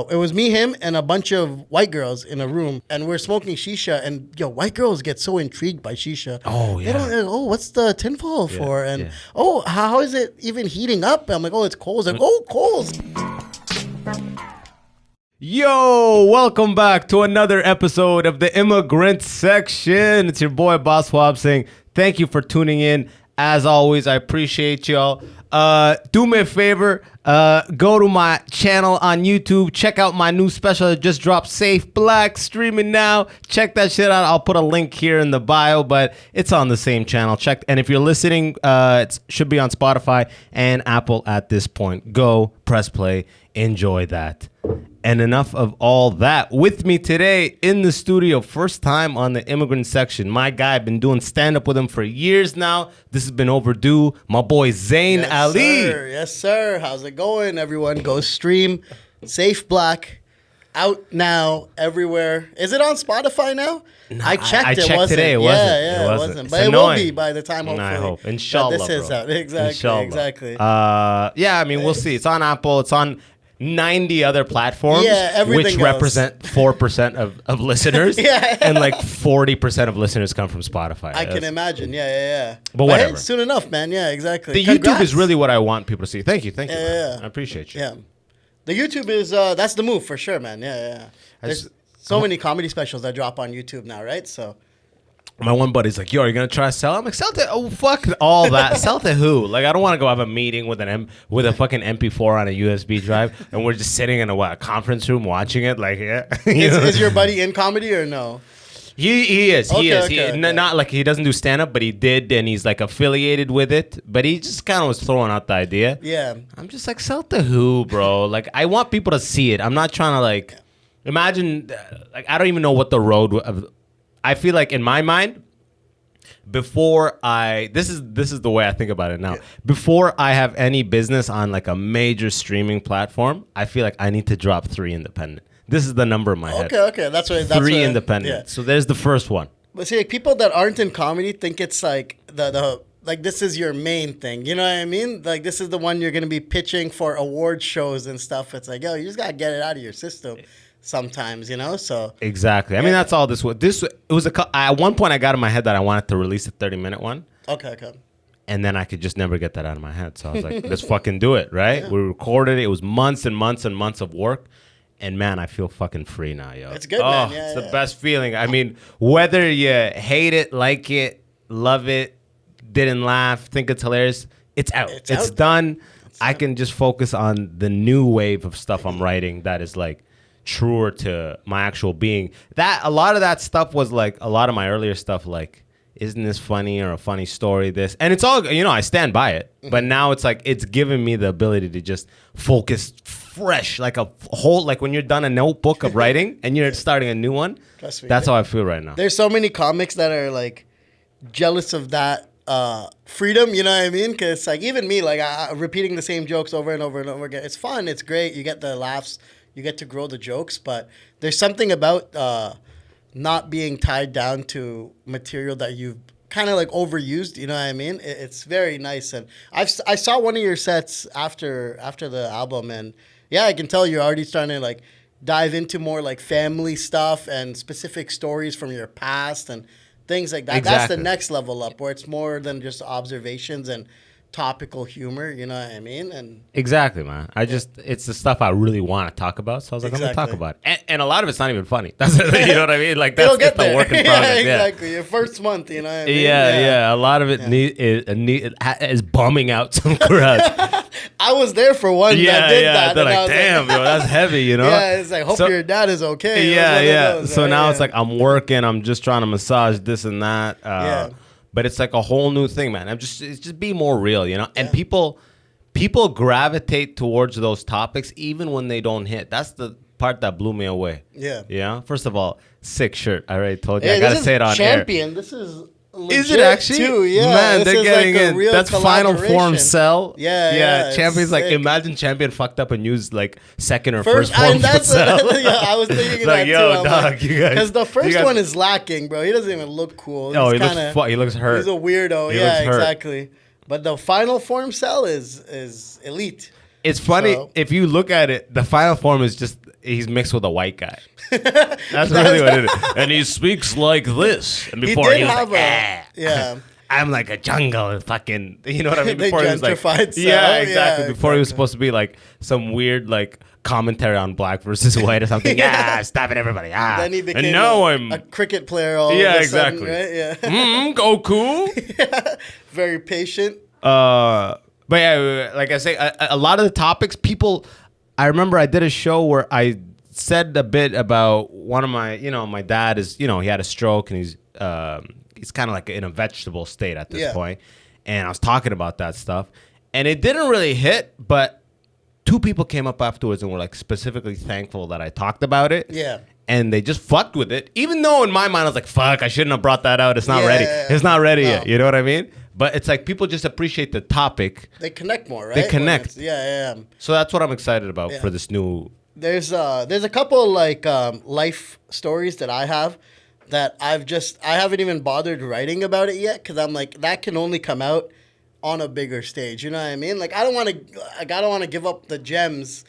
it was me, him, and a bunch of white girls in a room, and we're smoking shisha. And white girls get so intrigued by shisha. Oh yeah. They don't. Oh, what's the tinfoil for? And how is it even heating up? I'm like, oh, it's coals. Like, oh, coals. Yo, welcome back to another episode of the Immigrant Section. It's your boy Abbas Wahab saying thank you for tuning in. As always, I appreciate y'all. Do me a favor, go to my channel on YouTube. Check out my new special that just dropped, Safe Black, streaming now. Check that shit out. I'll put a link here in the bio, but it's on the same channel. Check, and if you're listening, it should be on Spotify and Apple at this point. Go, press play, enjoy that. And enough of all that. With me today in the studio, first time on the Immigrant Section. My guy, I've been doing stand-up with him for years now. This has been overdue. My boy, Zain Ali. Sir. Yes, sir. How's it going, everyone? Go stream Safe Black. Out now, everywhere. Is it on Spotify now? No, I checked. I checked today. It wasn't. Yeah, it wasn't. But annoying. It will be by the time, hopefully. I hope. Inshallah, this is out. Exactly. Yeah, I mean, we'll see. It's on Apple. It's on 90 other platforms, which goes. represent 4% of listeners, and like 40% of listeners come from Spotify. I can imagine, yeah. But whatever. Hey, soon enough, man. Yeah, exactly. The Congrats. YouTube is really what I want people to see. Thank you. Yeah. I appreciate you. Yeah, the YouTube is that's the move for sure, man. Yeah. There's so many comedy specials that drop on YouTube now, right? So. My one buddy's like, yo, are you going to try to sell? I'm like, sell to, oh, fuck all that. Sell to who? Like, I don't want to go have a meeting with a fucking MP4 on a USB drive, and we're just sitting in a conference room watching it. Like, yeah. Is your buddy in comedy or no? He is. Okay. Not like he doesn't do stand-up, but he did, and he's like affiliated with it. But he just kind of was throwing out the idea. Yeah. I'm just like, sell to who, bro? Like, I want people to see it. I'm not trying to, like, imagine, like, I don't even know what the road of... I feel like in my mind, before this is the way I think about it now. Before I have any business on like a major streaming platform, I feel like I need to drop 3 independent. This is the number in my head. Okay. That's 3 independent. Yeah. So there's the first one. But see, like, people that aren't in comedy think it's like the like this is your main thing. You know what I mean? Like this is the one you're gonna be pitching for award shows and stuff. It's like, yo, you just gotta get it out of your system. Sometimes, you know, so exactly. I mean, that's all this was. It was at one point I got in my head that I wanted to release a 30-minute one. Okay. And then I could just never get that out of my head. So I was like, let's fucking do it, right? Yeah. We recorded it. It was months and months and months of work. And man, I feel fucking free now, yo. It's good, man. It's the best feeling. I mean, whether you hate it, like it, love it, didn't laugh, think it's hilarious, it's out. It's done. I can just focus on the new wave of stuff I'm writing that is like truer to my actual being. That a lot of that stuff was like a lot of my earlier stuff, like, isn't this funny or a funny story? This, and it's all, I stand by it. But now it's like it's given me the ability to just focus fresh, like a whole, like when you're done a notebook of writing and you're starting a new one. Trust me, that's how I feel right now. There's so many comics that are like jealous of that freedom, you know what I mean? Because like even me, like repeating the same jokes over and over and over again. It's fun. It's great. You get the laughs. You get to grow the jokes, but there's something about not being tied down to material that you've kind of like overused. You know what I mean? It's very nice, and I saw one of your sets after the album, and yeah, I can tell you're already starting to like dive into more like family stuff and specific stories from your past and things like that. Exactly. That's the next level up, where it's more than just observations and topical humor, you know what I mean? And exactly, man. It's the stuff I really want to talk about. So I was like, I'm going to talk about it. And a lot of it's not even funny. That's you know what I mean? Like that's just the work in progress. Exactly. Your first month, you know what I mean? Yeah. A lot of it is bumming out some crowds. I was there for one that did that. They're like, damn, yo, that's heavy, you know? Yeah, it's like, hope your dad is okay. Yeah. So now it's like I'm working. I'm just trying to massage this and that. But it's like a whole new thing, man. It's just be more real, you know? And people gravitate towards those topics even when they don't hit. That's the part that blew me away. Yeah. Yeah. First of all, sick shirt. I already told you. I got to say it on Champion. air. This is legit is it actually? Too, yeah. Man, they're getting like it. That's final form sell. Yeah. Champion's like, imagine Champion fucked up and used like second or first form sell. I was thinking like, that yo, too. dog, you guys. Because the first one is lacking, bro. He doesn't even look cool. No, he looks hurt. He's a weirdo. He looks hurt. Exactly. But the final form cell is elite. It's funny if you look at it. The final form is just he's mixed with a white guy. That's really what it is. And he speaks like this. And before he was like, yeah. I'm like a jungle fucking, you know what I mean? They Before he was like, gentrified yeah, South. exactly. Yeah, Before he was supposed to be like some weird like commentary on black versus white or something. Yeah, stopping everybody. Ah. Then he became and now a cricket player all yeah, of a exactly. sudden, right? Yeah. Goku. Yeah. Very patient. But yeah, like I say, a lot of the topics, people, I remember I did a show where I said a bit about one of my, my dad is, he had a stroke and he's kind of like in a vegetable state at this point. And I was talking about that stuff and it didn't really hit, but 2 people came up afterwards and were like specifically thankful that I talked about it. Yeah. And they just fucked with it. Even though in my mind I was like, fuck, I shouldn't have brought that out. It's not ready. Yeah. It's not ready yet. You know what I mean? But it's like people just appreciate the topic. They connect more, right? They connect. Yeah. So that's what I'm excited about for this new. There's a couple like life stories that I have that I haven't even bothered writing about it yet because I'm like that can only come out on a bigger stage. You know what I mean? Like I don't want to give up the gems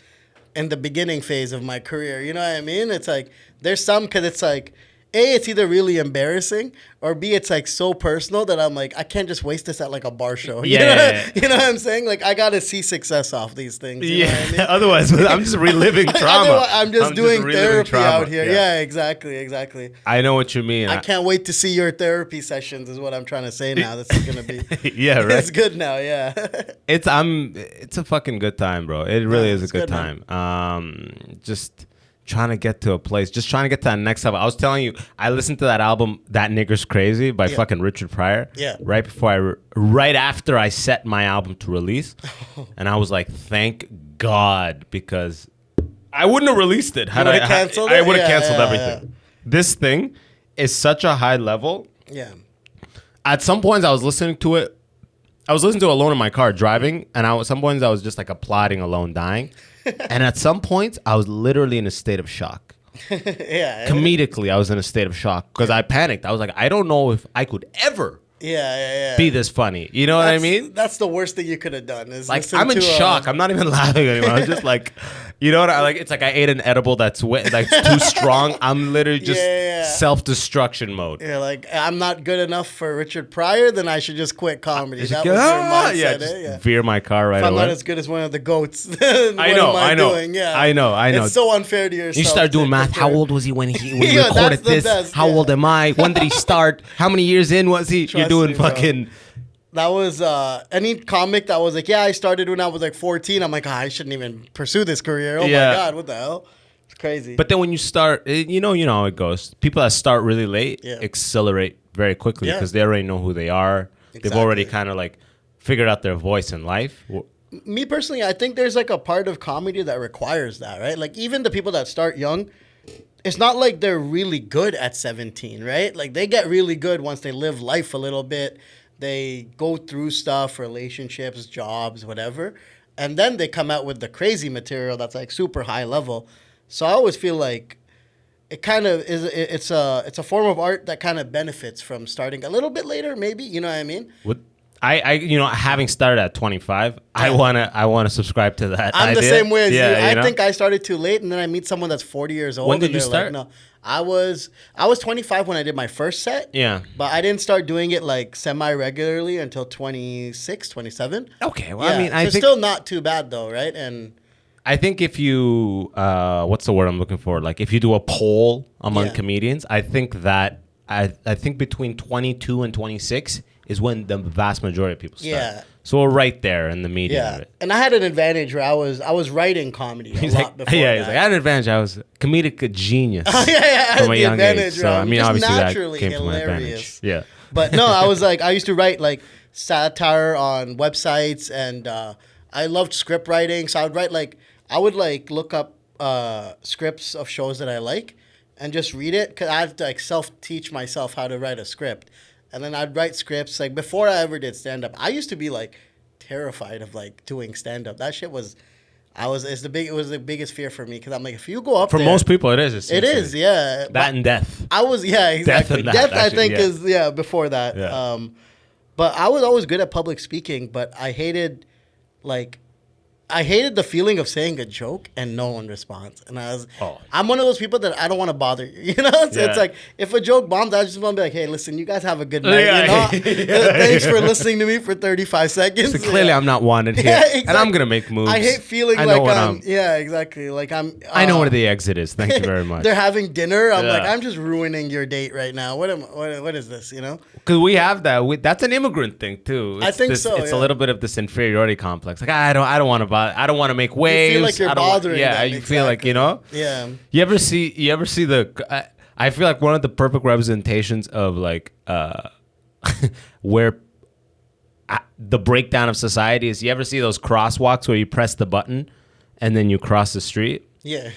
in the beginning phase of my career. You know what I mean? It's like there's some because it's like A, it's either really embarrassing or B, it's like so personal that I'm like I can't just waste this at like a bar show. You know what I'm saying? Like I gotta see success off these things. You know what I mean? Otherwise, I'm just reliving trauma. I'm just doing therapy trauma. out here. Yeah, exactly. I know what you mean. I can't wait to see your therapy sessions. Is what I'm trying to say now. This is gonna be. Yeah, right. It's good now. Yeah. It's a fucking good time, bro. It really is a good time. Just trying to get to a place, just trying to get to that next level. I was telling you, I listened to that album, That Nigger's Crazy by fucking Richard Pryor. Yeah. Right after I set my album to release, and I was like, thank God, because I wouldn't have released it. I would have canceled everything. Yeah. This thing is such a high level. Yeah. At some points, I was listening to it. I was listening to it alone in my car driving, and at some points I was just like applauding alone, dying. And at some points, I was literally in a state of shock. Yeah. Comedically, I was in a state of shock because I panicked. I was like, I don't know if I could ever be this funny. You know what I mean? That's the worst thing you could have done. Is like I'm in shock. I'm not even laughing anymore. I was just like, you know what? It's like I ate an edible that's too strong. I'm literally just self-destruction mode. Yeah, like I'm not good enough for Richard Pryor, then I should just quit comedy. That was your mindset. Just veer my car right if away. I'm not as good as one of the goats. I know. I know. It's so unfair to yourself. You start doing math. How old was he when he recorded this? Best, How old am I? When did he start? How many years in was he? You're doing fucking. That was any comic that was like, I started when I was like 14. I'm like, I shouldn't even pursue this career. Oh my God, what the hell? It's crazy. But then when you start, you know how it goes. People that start really late accelerate very quickly because they already know who they are. Exactly. They've already kind of like figured out their voice in life. Me personally, I think there's like a part of comedy that requires that, right? Like even the people that start young, it's not like they're really good at 17, right? Like they get really good once they live life a little bit. They go through stuff, relationships, jobs, whatever. And then they come out with the crazy material that's like super high level. So I always feel like it kind of is, it's a form of art that kind of benefits from starting a little bit later, maybe, you know what I mean? I having started at 25, I wanna subscribe to that. I'm idea. The same way as you. I know? think I started too late, and then I meet someone that's 40 years old. When did you start? Like, no, I was 25 when I did my first set. Yeah, but I didn't start doing it like semi-regularly until 26, 27. Okay, well, I mean, I think still not too bad though, right? And I think if you, what's the word I'm looking for? Like if you do a poll among comedians, I think that I think between 22 and 26 is when the vast majority of people start. Yeah. So we're right there in the median of it. And I had an advantage where I was writing comedy a lot before he's like, I had an advantage. I was comedic genius I had from a young advantage. age. So, I mean, obviously that came hilarious. to my advantage. Yeah. But no, I used to write like satire on websites and I loved script writing. So I would look up scripts of shows that I like and just read it because I have to like self-teach myself how to write a script. And then I'd write scripts. Like before I ever did stand up, I used to be like terrified of like doing stand up. That shit was, it was the biggest fear for me because I'm like, if you go up for there, most people, it is. It is, yeah. That and death. I was, exactly. Death I think is before that. Yeah. But I was always good at public speaking, but I hated like I hated the feeling of saying a joke and no one responds. And Oh. I'm one of those people that I don't want to bother you. You know, so Yeah. it's like if a joke bombs, I just want to be like, hey, listen, you guys have a good night. Yeah. You know? Thanks for listening to me for 35 seconds. So clearly, I'm not wanted here, Yeah, exactly. and I'm gonna make moves. I hate feeling I know like what I'm. Yeah, exactly. Like I know where the exit is. Thank you very much. They're having dinner. I'm like, Yeah. I'm just ruining your date right now. What is this? You know? Because we have that. That's an immigrant thing too. I think this, so, It's a yeah. little bit of this inferiority complex. Like I don't want to bother. I don't want to make waves. like you're I don't want- bothering Yeah, them, you feel like Yeah. You ever see the? I feel like one of the perfect representations of like where the breakdown of society is. You ever see those crosswalks where you press the button and then you cross the street? Yeah.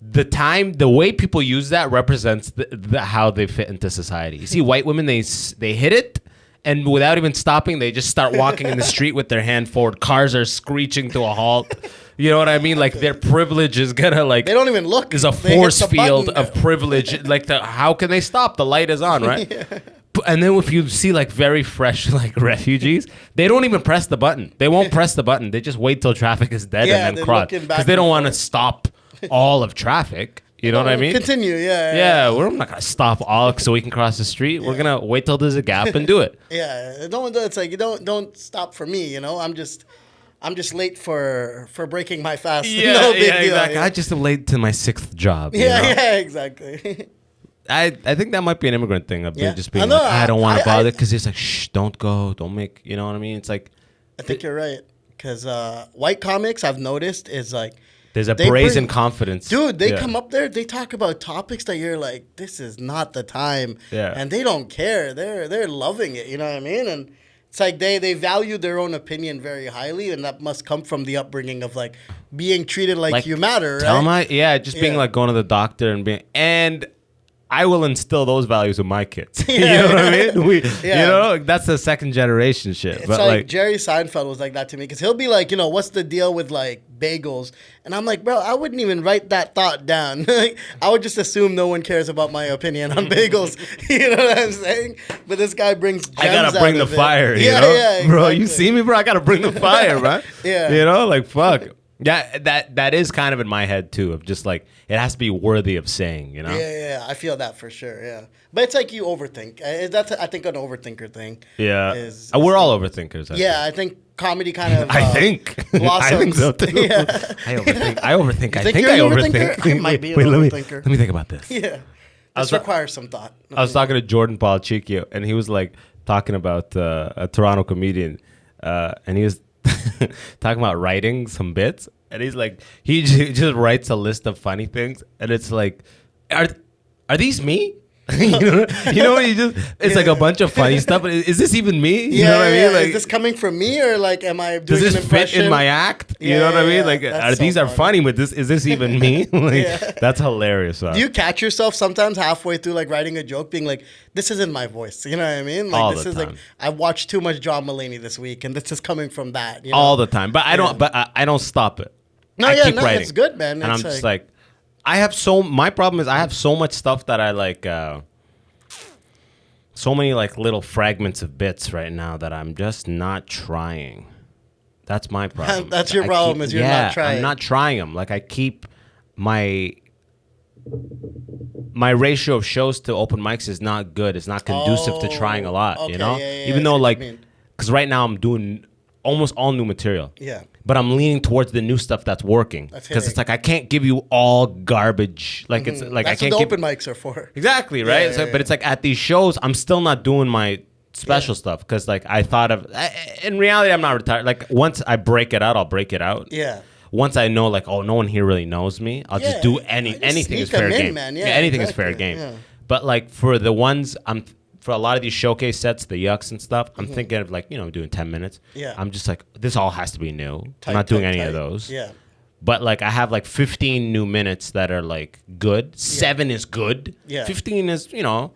The way people use that represents how they fit into society. You see white women, they hit it, and without even stopping, they just start walking in the street with their hand forward. Cars are screeching to a halt. You know what I mean? Like their privilege is gonna like. They don't even look. There's a They hit force the field button. of privilege. Like how can they stop? The light is on, right? And then if you see like very fresh like refugees, they don't even press the button. They won't press the button. They just wait till traffic is dead Yeah, and then they're cross looking back because they don't and want to forth. stop all of traffic. You know what I mean? Continue. Yeah. Yeah, we're not gonna stop all so we can cross the street. We're gonna wait till there's a gap and do it. Yeah. Don't. It's like you don't stop for me. You know. I'm just late for breaking my fast. No big deal. exactly. Yeah. I just am late to my 6th job. you Yeah. know? Yeah. Exactly. I think that might be an immigrant thing of Yeah. just being I know, like, I don't want I- to bother because it's like, shh, don't go, don't make, you know what I mean? It's like I think you're right. Because white comics, I've noticed, is like, there's a They brazen bring- confidence. dude, they Yeah. come up there, they talk about topics that you're like, this is not the time. Yeah. And they don't care. They're loving it. You know what I mean? And it's like they value their own opinion very highly, and that must come from the upbringing of like being treated like you matter, Tell right? just being Yeah. like going to the doctor and I will instill those values in my kids. You Yeah. know what I mean? Yeah. You know, that's the second generation shit. It's but like Jerry Seinfeld was like that to me because he'll be like, you know, what's the deal with like bagels? And I'm like, bro, I wouldn't even write that thought down. I would just assume no one cares about my opinion on bagels. You know what I'm saying? But this guy brings gems I gotta out bring the of it. fire, you Yeah, know? yeah, Bro, you exactly. see me, bro? I gotta bring the fire, man. Yeah. You know, like fuck. Yeah, that is kind of in my head too, of just like it has to be worthy of saying, you know? Yeah, I feel that for sure. Yeah, but it's like you overthink. That's I think an overthinker thing. Yeah. Is- We're all overthinkers. I Yeah, I think comedy kind of. I think. blossoms. I think so too. Yeah. I overthink. I overthink. I think think you're I an overthink. overthinker? I might be an Wait, overthinker. let me think about this. Yeah, was this ta- requires some thought. I was talking to Jordan Palchicchio, and he was like talking about a Toronto comedian, and he was talking about writing some bits, and he's like, he just writes a list of funny things, and it's like, are these me? you know what you just it's like a bunch of funny stuff. But is this even me? You know what I mean? Like, is this coming from me or like am I doing does this an fit impression? in my act? You Yeah, know what I yeah, mean? yeah. Like, That's these so are funny, but is this even me? Like, Yeah. that's hilarious. Do you catch yourself sometimes halfway through like writing a joke being like, this isn't my voice? You know what I mean? Like All this the is time. like I watched too much John Mulaney this week and this is coming from that. You know? all the time? But I don't. But I don't stop it. No, I yeah, keep no, writing. it's good, man. And It's I'm just like, my problem is I have so much stuff that I like, so many like little fragments of bits right now that I'm just not trying. That's my problem. That's your problem is you're not trying. I'm not trying them. Like I keep my ratio of shows to open mics is not good. It's not conducive to trying a lot. okay, You know, yeah, yeah, I even see though what you like, mean. because right now I'm doing almost all new material. Yeah. But I'm leaning towards the new stuff that's working That's because it's hitting. like I can't give you all garbage. Like it's like That's I can't what give the open mics are for. exactly right. Yeah, So, yeah, but it's like at these shows, I'm still not doing my special stuff because like I thought of. In reality, I'm not retired. Like once I break it out, I'll break it out. Yeah. Once I know, like, oh, no one here really knows me, I'll just Yeah. do I just anything is sneak 'em fair in, game. man. Yeah, anything is fair exactly. game. Yeah. But like for the ones for a lot of these showcase sets, the yucks and stuff, I'm thinking of like doing 10 minutes. Yeah. I'm just like this all has to be new. Tight, I'm not doing tight, any tight. of those. Yeah. But like I have like 15 new minutes that are like good. 7 is good. Yeah. 15 is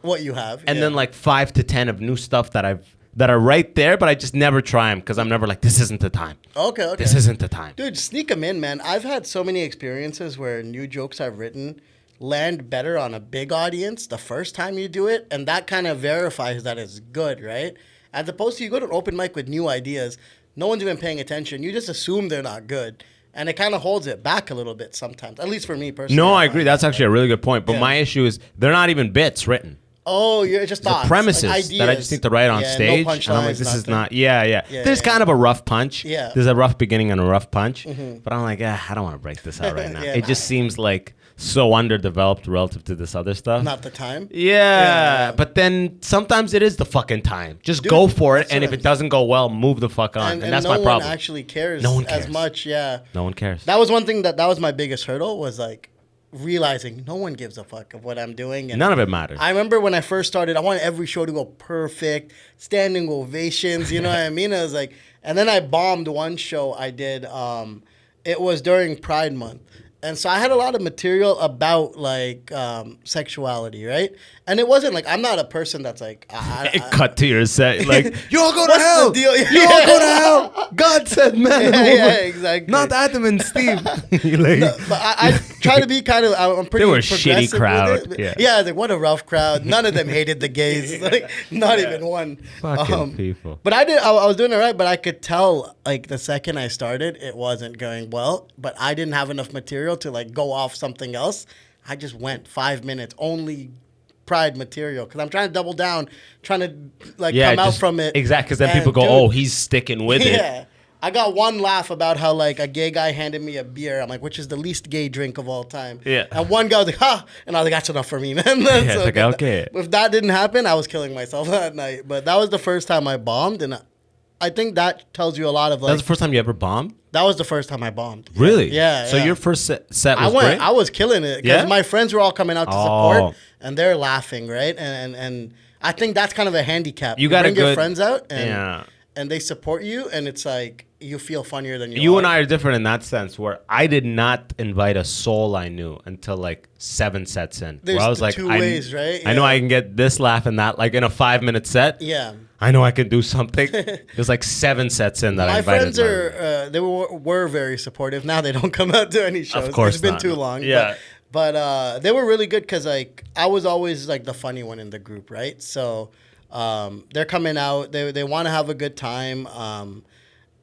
What you have. and yeah. then like 5 to 10 of new stuff that are right there, but I just never try them because I'm never like this isn't the time. Okay. This isn't the time. Dude, sneak them in, man. I've had so many experiences where new jokes I've written land better on a big audience the first time you do it, and that kind of verifies that it's good, right? As opposed to you go to an open mic with new ideas, no one's even paying attention. You just assume they're not good. And it kind of holds it back a little bit sometimes, at least for me personally. No, I agree. That's actually a really good point. But Yeah. my issue is they're not even bits written. Oh, you're just The thoughts. premises like that I just need to write on stage. No And I'm like, this is nothing. not. Yeah. There's kind of a rough punch. Yeah. There's a rough beginning and a rough punch. But I'm like, I don't want to break this out right now. Yeah, It just seems like so underdeveloped relative to this other stuff. Not the time. Yeah, but then sometimes it is the fucking time. Just Dude, go for it, that's and what if it doesn't go well, move the fuck on. And that's no my problem. one actually cares, No one as cares. much. Yeah. No one cares. That was one thing that was my biggest hurdle, was like realizing no one gives a fuck of what I'm doing. And None of it matters. I remember when I first started, I wanted every show to go perfect, standing ovations, you know what I mean? I was like, and then I bombed one show I did. It was during Pride Month. And so I had a lot of material about like sexuality, right? And it wasn't like, I'm not a person that's like, Cut to your set, like, you all go to What's hell. the deal? You all go to hell. God said man and woman. Yeah, exactly. Not Adam and Steve. Like, But I try to be kind of, I'm pretty They were a shitty progressive with crowd, it. yeah. Yeah, I was like, what a rough crowd. None of them hated the gays. Like, not even one. Fucking people. But I was doing it right, but I could tell, like, the second I started, it wasn't going well. But I didn't have enough material to, like, go off something else. I just went 5 minutes, only Pride material, because I'm trying to double down, trying to, like, come out from it. Exactly, because then And, people go, dude, oh, he's sticking with it. yeah. I got one laugh about how, like, a gay guy handed me a beer. I'm like, which is the least gay drink of all time. Yeah. And one guy was like, ha! And I was like, that's enough for me, man. it's like, okay. If that didn't happen, I was killing myself that night. But that was the first time I bombed. And I think that tells you a lot of, like, That was the first time you ever bombed? that was the first time I bombed. Really? Yeah. So yeah. your first set was great? I was killing it. Because Yeah? my friends were all coming out to Oh. support. And they're laughing, right? And I think that's kind of a handicap. You got bring a your good- friends out. And, Yeah. and they support you. And it's like, you feel funnier than you You are. and I are different in that sense, where I did not invite a soul I knew until like 7 sets in. There's where I was the like, two I, ways, right? I know Yeah. I can get this laugh and that, like in a 5-minute set. Yeah. I know I can do something. It was like 7 sets in that I My invited. friends are they were very supportive. Now they don't come out to any shows. course It's been not. too long. Yeah. But they were really good because, like, I was always like the funny one in the group, right? So they're coming out. They want to have a good time.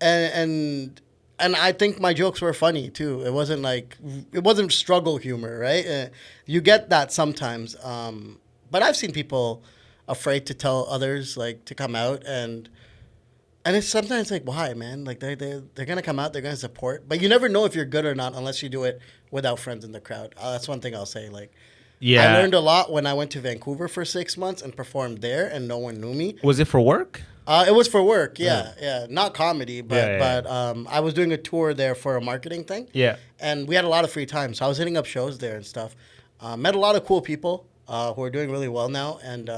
And I think my jokes were funny too. It wasn't struggle humor, right? You get that sometimes. But I've seen people afraid to tell others, like, to come out, and it's sometimes like, why, man? Like, they're gonna come out, they're gonna support, but you never know if you're good or not unless you do it without friends in the crowd. That's one thing I'll say. Like, Yeah. I learned a lot when I went to Vancouver for 6 months and performed there, and no one knew me. Was it for work? It was for work, yeah. Not comedy, but Yeah. I was doing a tour there for a marketing thing. Yeah. And we had a lot of free time, so I was hitting up shows there and stuff. Met a lot of cool people who are doing really well now, and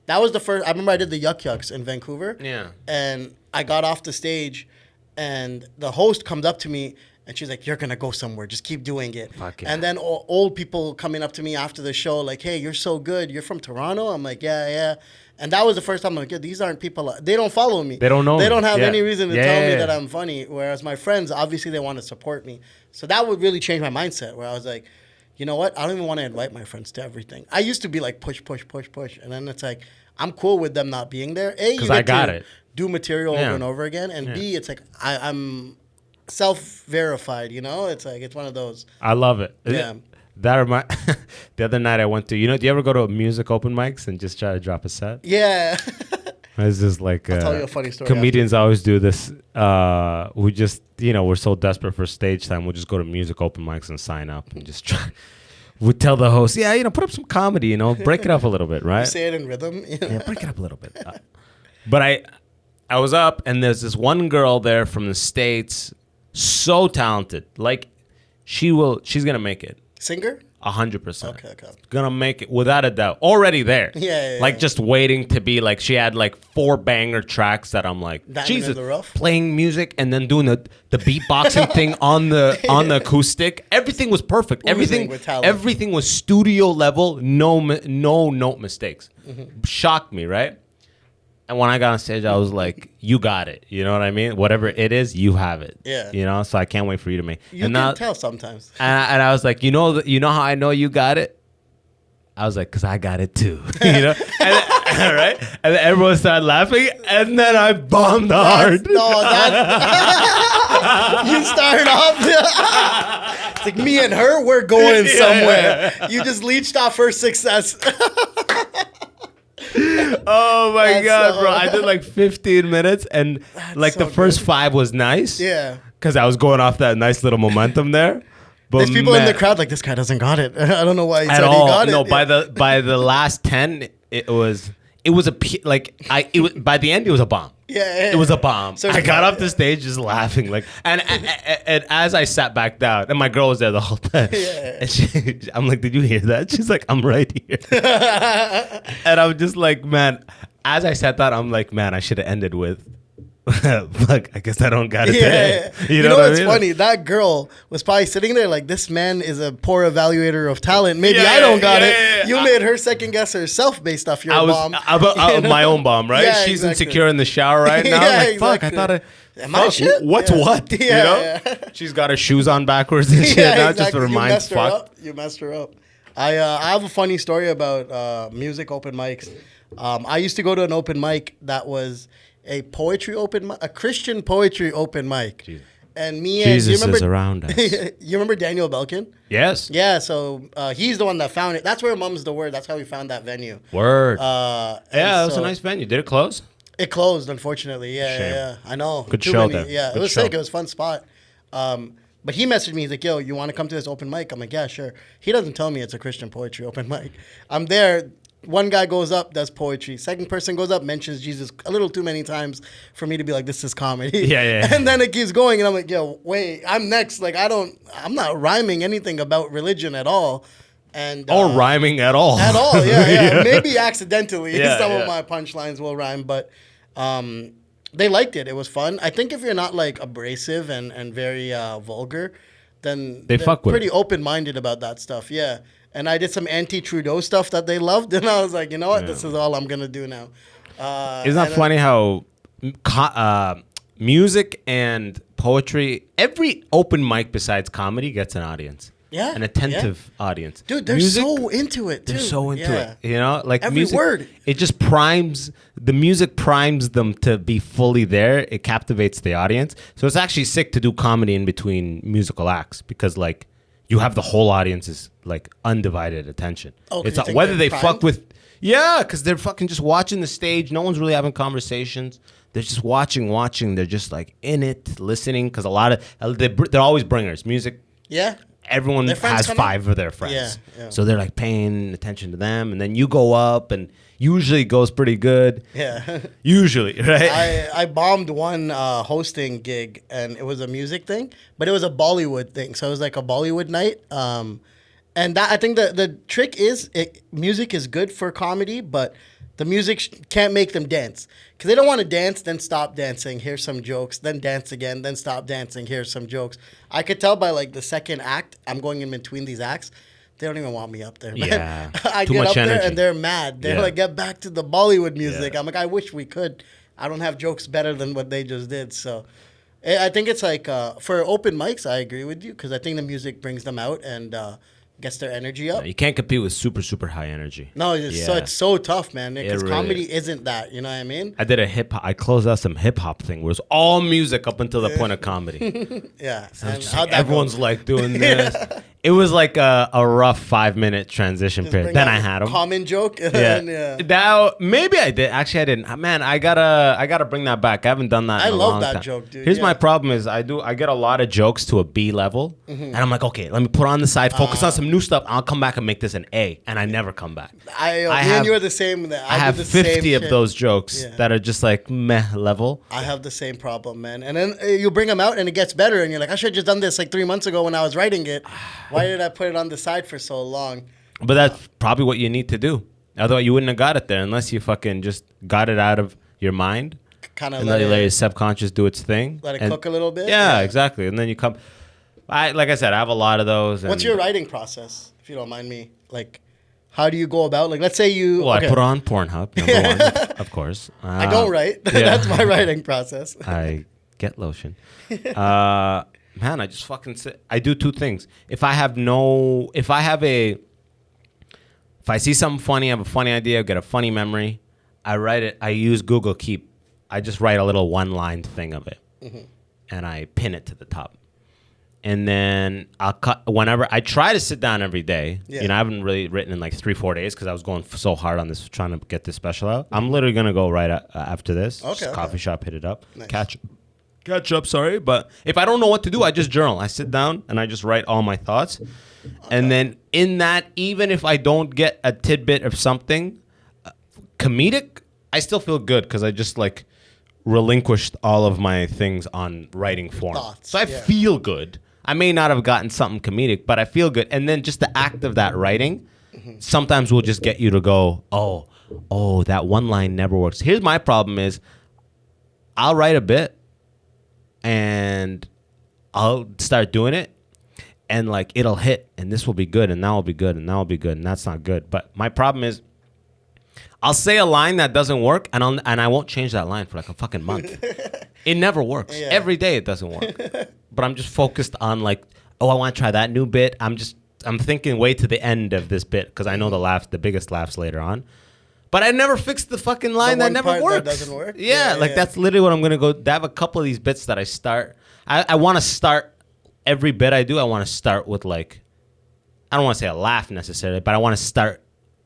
that was the first. I remember I did the Yuck Yucks in Vancouver. Yeah. And I got off the stage, and the host comes up to me, and she's like, "You're gonna go somewhere. Just keep doing it." Fuck yeah. And then old people coming up to me after the show, like, "Hey, you're so good. You're from Toronto?" I'm like, "Yeah." And that was the first time I'm like, yeah, these aren't people. They don't follow me. They don't know They me. don't have Yeah. any reason to Yeah, tell me yeah, that yeah. I'm funny. Whereas my friends, obviously, they want to support me. So that would really change my mindset. Where I was like, you know what? I don't even want to invite my friends to everything. I used to be like push, and then it's like I'm cool with them not being there. A, you 'Cause get I got to it. do material Yeah. over and over again, and Yeah. B, it's like I'm self-verified. You know, it's like it's one of those. I love it. Yeah. That remind the other night I went to, do you ever go to music open mics and just try to drop a set? Yeah. It's just like I'll tell you a funny story comedians always do this. We just, we're so desperate for stage time. We'll just go to music open mics and sign up and just try. We tell the host, put up some comedy, break it up a little bit, right? You say it in rhythm. Yeah, break it up a little bit. But I was up, and there's this one girl there from the States, so talented. Like, she's gonna make it. Singer? 100%. Okay. Gonna make it without a doubt. Already there. Yeah. Like, just waiting to be like, she had like 4 banger tracks that I'm like, Diamond Jesus, in the rough? playing music and then doing the beatboxing thing on the acoustic. Everything was perfect. Oozing with talent. Everything was studio level. No note mistakes. Mm-hmm. Shocked me, right? And when I got on stage, I was like, you got it. You know what I mean? Whatever it is, you have it. Yeah. So I can't wait for you to make. You and can tell sometimes. and I was like, you know how I know you got it? I was like, because I got it too. And right? And then everyone started laughing, and then I bombed hard. You started off. It's like me and her, we're going somewhere. You just leached off her success. Oh my God, bro. I did like 15 minutes, and like so the first good. 5 was nice. Yeah. Because I was going off that nice little momentum there. But There's people in the crowd like, this guy doesn't got it. I don't know why he said he got it. No, by the last 10, it was by the end it was a bomb. Yeah. It was a bomb. So I got off the stage just laughing, like, and as I sat back down, and my girl was there the whole time, and I'm like, did you hear that? She's like, I'm right here, and I'm just like, man. As I sat down, I'm like, man, I should have ended with, look, I guess I don't got it today. You know what's funny? That girl was probably sitting there like, this man is a poor evaluator of talent. Maybe I don't got it. You made her second guess herself based off your bomb. My own bomb, right? Yeah, She's exactly. insecure in the shower right now. Like, fuck, I thought am I shit? What's what? You know? She's got her shoes on backwards and shit now, just to remind fuck. You messed her up. I have a funny story about music open mics. I used to go to an open mic that was a poetry open mic, a Christian poetry open mic. Jesus. And me and Jesus is around us. You remember Daniel Belkin? Yes. Yeah, so he's the one that found it. That's where Mum's the Word. That's how we found that venue. Word. Yeah, that was a nice venue. Did it close? It closed, unfortunately. Yeah. I know. Good show there. Yeah, it was sick. It was a fun spot. But he messaged me. He's like, yo, you want to come to this open mic? I'm like, yeah, sure. He doesn't tell me it's a Christian poetry open mic. I'm there. One guy goes up, does poetry. Second person goes up, mentions Jesus a little too many times for me to be like, this is comedy. Yeah. And then it keeps going, and I'm like, yo, wait, I'm next. Like, I'm not rhyming anything about religion at all. And or rhyming at all. At all, yeah. Maybe accidentally. Some of my punchlines will rhyme, but they liked it. It was fun. I think if you're not like abrasive and very vulgar, then they're fuck with pretty open-minded about that stuff. Yeah. And I did some anti-Trudeau stuff that they loved, and I was like, you know what? This is all I'm gonna do now. Isn't that funny how music and poetry, every open mic besides comedy gets an audience. Yeah, an attentive audience. Dude, they're so into it, too. They're so into it. You know, like every music, word. It just primes, the music primes them to be fully there. It captivates the audience. So it's actually sick to do comedy in between musical acts because, like, you have the whole audience's, like, undivided attention. Oh, it's like, whether they fuck with, because they're fucking just watching the stage. No one's really having conversations. They're just watching. They're just, like, in it, listening. Because a lot of, they're always bringers. Music. Yeah. Everyone has 5 of their friends. Yeah. So they're like paying attention to them. And then you go up and usually it goes pretty good. Yeah. Usually, right? I bombed one hosting gig and it was a music thing, but it was a Bollywood thing. So it was like a Bollywood night. And that I think the trick is music is good for comedy, but the music can't make them dance. Because they don't want to dance, then stop dancing, here's some jokes, then dance again, then stop dancing, here's some jokes. I could tell by like the second act, I'm going in between these acts, they don't even want me up there, man. Yeah. I Too get much up energy. there and they're mad. They're like, get back to the Bollywood music. I'm like, I wish we could. I don't have jokes better than what they just did. So I think it's like, for open mics, I agree with you, because I think the music brings them out and gets their energy up. No, you can't compete with super, super high energy. No, it's so tough, man. Because really comedy isn't that. You know what I mean? I did I closed out some hip hop thing where it was all music up until the point of comedy. Yeah. So like, everyone's like doing this. It was like a rough 5-minute transition period. Then I had them. Common joke. Now maybe I did. Actually, I didn't. Man, I gotta bring that back. I haven't done that. I in a love long that time. joke, dude. Here's my problem: is I get a lot of jokes to a B level, and I'm like, okay, let me put on the side, focus on some new stuff. I'll come back and make this an A, and I never come back. Me and you are the same. I have 50 of those jokes that are just like meh level. I have the same problem, man. And then you bring them out, and it gets better, and you're like, I should have just done this like 3 months ago when I was writing it. Why did I put it on the side for so long? But that's probably what you need to do. Otherwise, you wouldn't have got it there unless you fucking just got it out of your mind. Kind of let your subconscious do its thing. Let it cook a little bit. Yeah, exactly. And then you come. Like I said, I have a lot of those. What's your writing process, if you don't mind me? Like, how do you go about? Like, let's say you. Well, I put on Pornhub. Number one, of course. I don't write. That's my writing process. I get lotion. Man, I just fucking sit. I do 2 things. If I see something funny, I have a funny idea, I get a funny memory, I write it. I use Google Keep. I just write a little 1-line thing of it, and I pin it to the top. And then I'll cut whenever I try to sit down every day. Yeah. You know, I haven't really written in like 3-4 days because I was going so hard on this, trying to get this special out. I'm literally gonna go right after this. Okay, Just coffee shop, hit it up, Nice. catch up. Sorry, but if I don't know what to do, I just journal. I sit down and I just write all my thoughts. And then in that, even if I don't get a tidbit of something comedic, I still feel good because I just like relinquished all of my things on writing form. Thoughts, So I yeah. feel good. I may not have gotten something comedic, but I feel good. And then just the act of that writing sometimes will just get you to go, oh, that one line never works. Here's my problem is I'll write a bit and I'll start doing it and like it'll hit and this will be good and that will be good and that will be good and that's not good. But my problem is I'll say a line that doesn't work and I won't change that line for like a fucking month. It never works. Yeah. Every day it doesn't work. But I'm just focused on like, oh, I want to try that new bit. I'm thinking way to the end of this bit because I know the biggest laughs later on. But I never fixed the fucking line that one never part works. that doesn't work? Yeah, Yeah, like yeah. that's literally what I'm gonna go. I have a couple of these bits that I start. I want to start every bit I do. I want to start with like, I don't want to say a laugh necessarily, but I want to start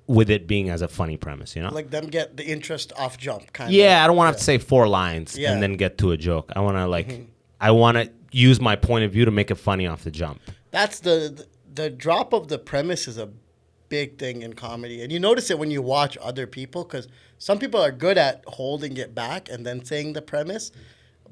with it being as a funny premise, you know? Like them get the interest off jump, kind of. Yeah, I don't want to have to say 4 lines Yeah. and then get to a joke. I want to like, I want to use my point of view to make it funny off the jump. That's the drop of the premise is a big thing in comedy, and you notice it when you watch other people because some people are good at holding it back and then saying the premise,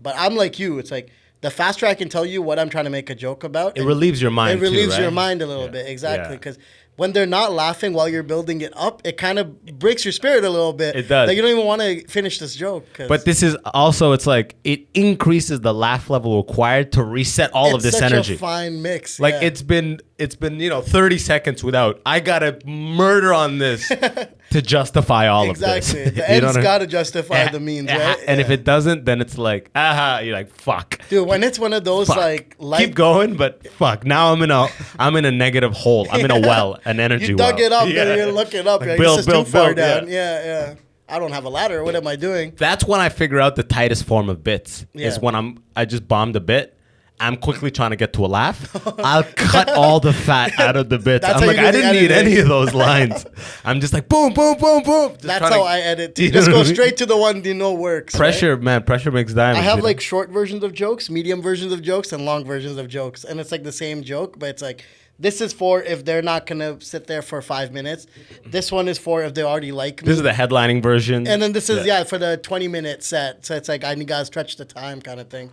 but I'm like you. It's like the faster I can tell you what I'm trying to make a joke about, It relieves your mind. It relieves too, your right? mind a little Yeah. bit, exactly, Yeah. because when they're not laughing while you're building it up, it kind of breaks your spirit a little bit. It does. Like you don't even want to finish this joke. But this is also, it's like it increases the laugh level required to reset all of this such energy. a fine mix. Like yeah. it's been 30 seconds without. I gotta murder on this to justify all exactly. of this. The You know ends what I mean? got to justify the means, right? And if Yeah. it doesn't, then it's like, you're like, fuck. Dude, when it's one of those Fuck. like Keep going, but fuck. Now I'm in a negative hole. I'm in a well, an energy you well. dug it up, Yeah. and you're looking up. Like, build, this is build, too far build, down. yeah. Yeah. I don't have a ladder. What am I doing? That's when I figure out the tightest form of bits. Is Yeah. when I just bombed a bit. I'm quickly trying to get to a laugh. I'll cut all the fat out of the bits. That's I'm how like, you do I the didn't need editing. any of those lines. I'm just like, boom, boom, boom, boom. Just That's trying how to- I edit. You know Just what go I mean? straight to the one you know works. Pressure, right? man. Pressure makes diamonds. I have you know? like short versions of jokes, medium versions of jokes, and long versions of jokes. And it's like the same joke, but it's like, this is for if they're not going to sit there for 5 minutes. This one is for if they already like me. This is the headlining version. And then this is, for the 20-minute set. So it's like, I got to stretch the time kind of thing.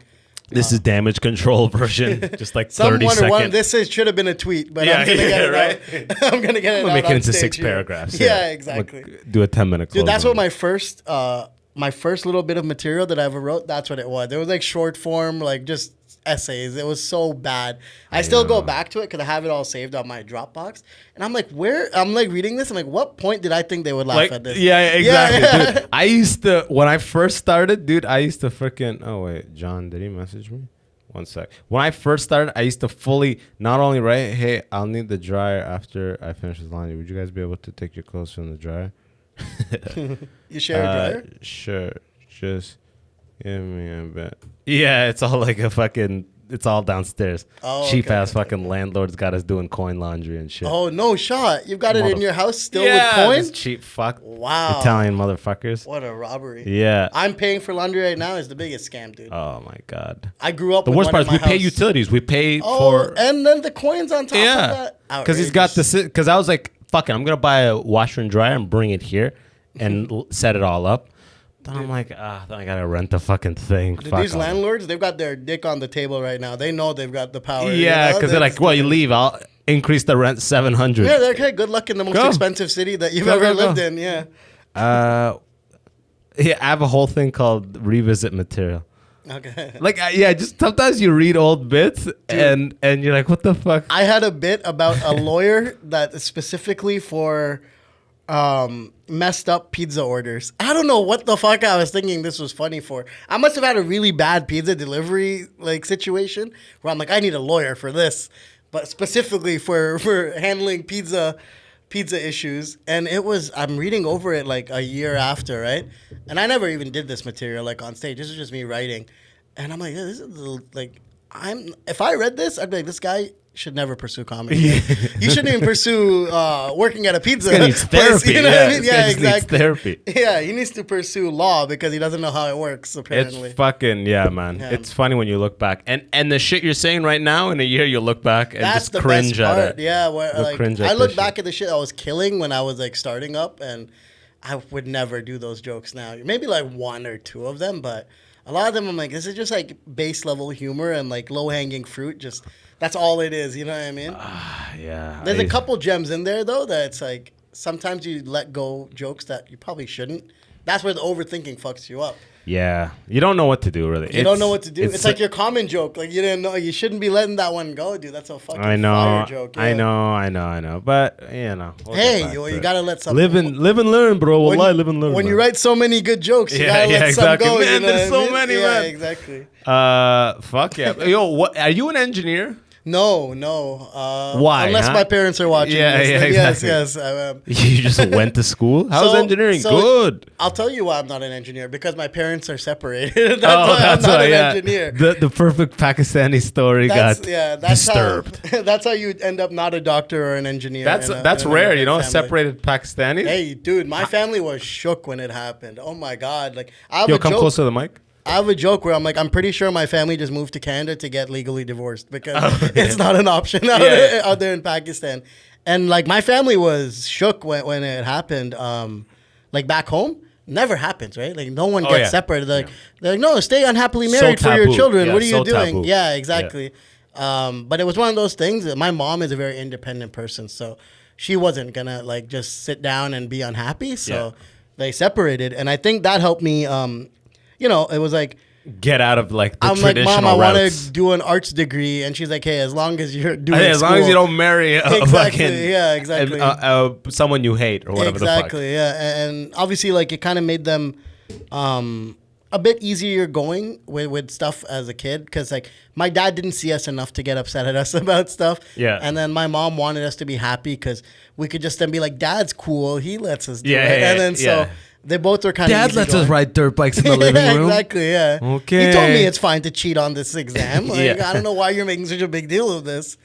This is damage control version. Just like 30 seconds. This should have been a tweet, but Yeah, I'm going to get it right. out. I'm going to get it I'm out gonna make it on into stage 6 here. paragraphs. Yeah, exactly. Do a 10-minute close. Dude, that's what my first little bit of material that I ever wrote, that's what it was. It was like short form, like just essays. It was so bad. I still go back to it because I have it all saved on my Dropbox. And I'm like, I'm like reading this. I'm like, what point did I think they would laugh at this? Yeah, exactly. Yeah. Dude, I used to, when I first started, dude, I used to freaking, oh wait, John, did he message me? One sec. When I first started, I used to fully not only write, hey, I'll need the dryer after I finish this laundry. Would you guys be able to take your clothes from the dryer? You share a dryer? Sure. Just give me a bit. Yeah, it's all like a fucking, it's all downstairs. Oh, Cheap okay, ass okay, fucking landlords got us doing coin laundry and shit. Oh, no shot. You've got it in your house still yeah, with coins? this cheap fuck. Wow. Italian motherfuckers. What a robbery. Yeah. I'm paying for laundry right now is the biggest scam, dude. Oh my god. I grew up The with worst one part in is we my pay house. utilities. We pay Oh, for and then the coins on top of yeah, that? because he's got Outrageous. the because I was like, fuck it, I'm gonna buy a washer and dryer and bring it here and set it all up. Then I'm like, then I gotta rent the fucking thing. Dude, Fuck these all that. landlords, they've got their dick on the table right now. They know they've got the power. Yeah, because they're like, well, you leave, I'll increase the rent 700. Yeah, they're okay. Good luck in the most Go. expensive city that you've Go, ever go, go. lived in. Yeah. Yeah, I have a whole thing called revisit material. Okay. Like, just sometimes you read old bits and you're like, what the fuck? I had a bit about a lawyer that is specifically for messed up pizza orders. I don't know what the fuck I was thinking this was funny for. I must have had a really bad pizza delivery like situation where I'm like, I need a lawyer for this, but specifically for handling pizza pizza issues, and I'm reading over it like a year after, right? And I never even did this material like on stage. This is just me writing, and I'm like, this is like, if I read this, I'd be like, this guy should never pursue comedy. You shouldn't even pursue working at a pizza This guy needs place. therapy. You know what I mean? This guy just needs therapy. Yeah, he needs to pursue law because he doesn't know how it works. Apparently, It's fucking man. Yeah. It's funny when you look back, and the shit you're saying right now in a year, you'll look back and that's just the cringe best part. at it. Yeah, where You'll like cringe at I this look shit. back at the shit I was killing when I was like starting up, and I would never do those jokes now. Maybe like one or two of them, but a lot of them I'm like, this is just like base level humor and like low hanging fruit. Just that's all it is. You know what I mean? Yeah. There's a couple gems in there though that it's like sometimes you let go jokes that you probably shouldn't. That's where the overthinking fucks you up. Yeah, you don't know what to do really. You don't know what to do. It's like your common joke. Like you didn't know. You shouldn't be letting that one go, dude. That's a fucking fire joke. Yeah. I know. But we'll Hey, get back to you it. gotta let some live and learn, bro. Wallahi, live and learn. When you man. write so many good jokes, you Yeah, gotta yeah, let exactly. some go. Man, you know there's what I so mean? many, Yeah, man. exactly. Fuck yeah. Yo, what? Are you an engineer? No. Why, Unless huh? my parents are watching. Yeah, this. yeah, Like, exactly. Yes. I am. You just went to school? How's So- engineering? so Good. I'll tell you why I'm not an engineer because my parents are separated. That's why I'm not an engineer. The perfect Pakistani story That's got that's disturbed. How, that's how you end up not a doctor or an engineer. That's in a rare, immigrant you know, family. separated Pakistanis. Hey, dude, my family was shook when it happened. Oh my god! Like I have Yo, a come joke. close to the mic. I have a joke where I'm like, I'm pretty sure my family just moved to Canada to get legally divorced because it's not an option out there in Pakistan. And like my family was shook when it happened. Like back home, never happens, right? Like no one gets separated. They're like, no, stay unhappily married for your taboo. children. Yeah, What are you so doing? taboo. Yeah, exactly. But it was one of those things that my mom is a very independent person, so she wasn't gonna like just sit down and be unhappy. So they separated, and I think that helped me. You know, it was like Get out of like the I'm like, traditional Mom, I want routes. to do an arts degree, and she's like, hey, as long as you're doing, Hey, as long as school. you don't marry a Exactly, fucking yeah, exactly. someone you hate or whatever Exactly, yeah, and obviously, like it kind of made them a bit easier going with stuff as a kid because like my dad didn't see us enough to get upset at us about stuff. Yeah. And then my mom wanted us to be happy because we could just then be like, Dad's cool, he lets us do Yeah, it, yeah, and then yeah. so they both were kind of. Dad lets us ride dirt bikes in the living Yeah, room. exactly, yeah. Okay. He told me it's fine to cheat on this exam. Like, Yeah. I don't know why you're making such a big deal of this.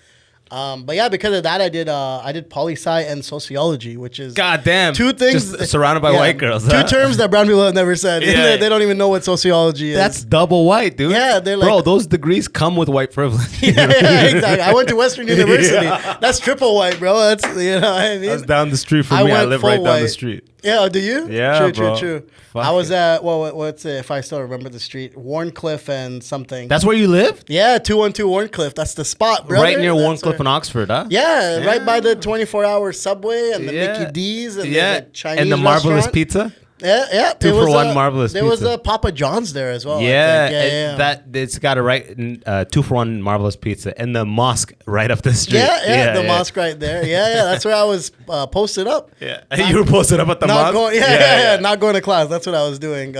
But yeah, because of that, I did poli-sci and sociology, which is God damn. two things Just surrounded by white girls. Two huh? terms that brown people have never said. Yeah. They don't even know what sociology is. That's double white, dude. Yeah, they're Bro, like- those degrees come with white privilege. yeah, exactly. I went to Western University. That's triple white, bro. That's what I mean. That's down the street from I me. I went live full right down the white. street. Yeah, do you? Yeah, true, bro. true. Fuck I was it. at what's it? If I still remember the street, Warncliffe and something. That's where you live? Yeah, 212 Warncliffe. That's the spot, bro. Right near Warncliffe and Oxford, huh? Yeah, right by the 24-hour subway and the Yeah. Mickey D's and Yeah. the Chinese And the marvelous restaurant. pizza? Yeah. Two It for was one marvelous There was pizza. a Papa John's there as well. I Yeah, think. Yeah. that it's got a right 2-for-1 marvelous pizza and the mosque right up the street. Yeah, the mosque right there. Yeah, that's where I was posted up. Yeah, you were posted up at the Not mosque. going, not going to class. That's what I was doing.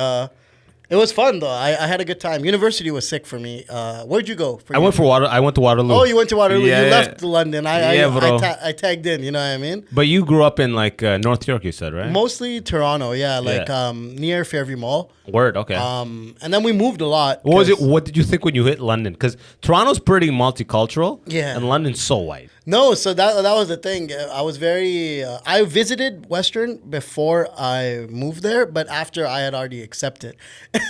It was fun though. I had a good time. University was sick for me. Where'd you go? I went to Waterloo. Oh, you went to Waterloo. Yeah, You yeah. left London. Yeah, bro. I tagged in. You know what I mean? But you grew up in like North York, you said, right? Mostly Toronto. Yeah, like Yeah. near Fairview Mall. Word, okay. And then we moved a lot. What was it? 'cause- What did you think when you hit London? Because Toronto's pretty multicultural. Yeah. And London's so white. No, so that was the thing. I was very. I visited Western before I moved there, but after I had already accepted,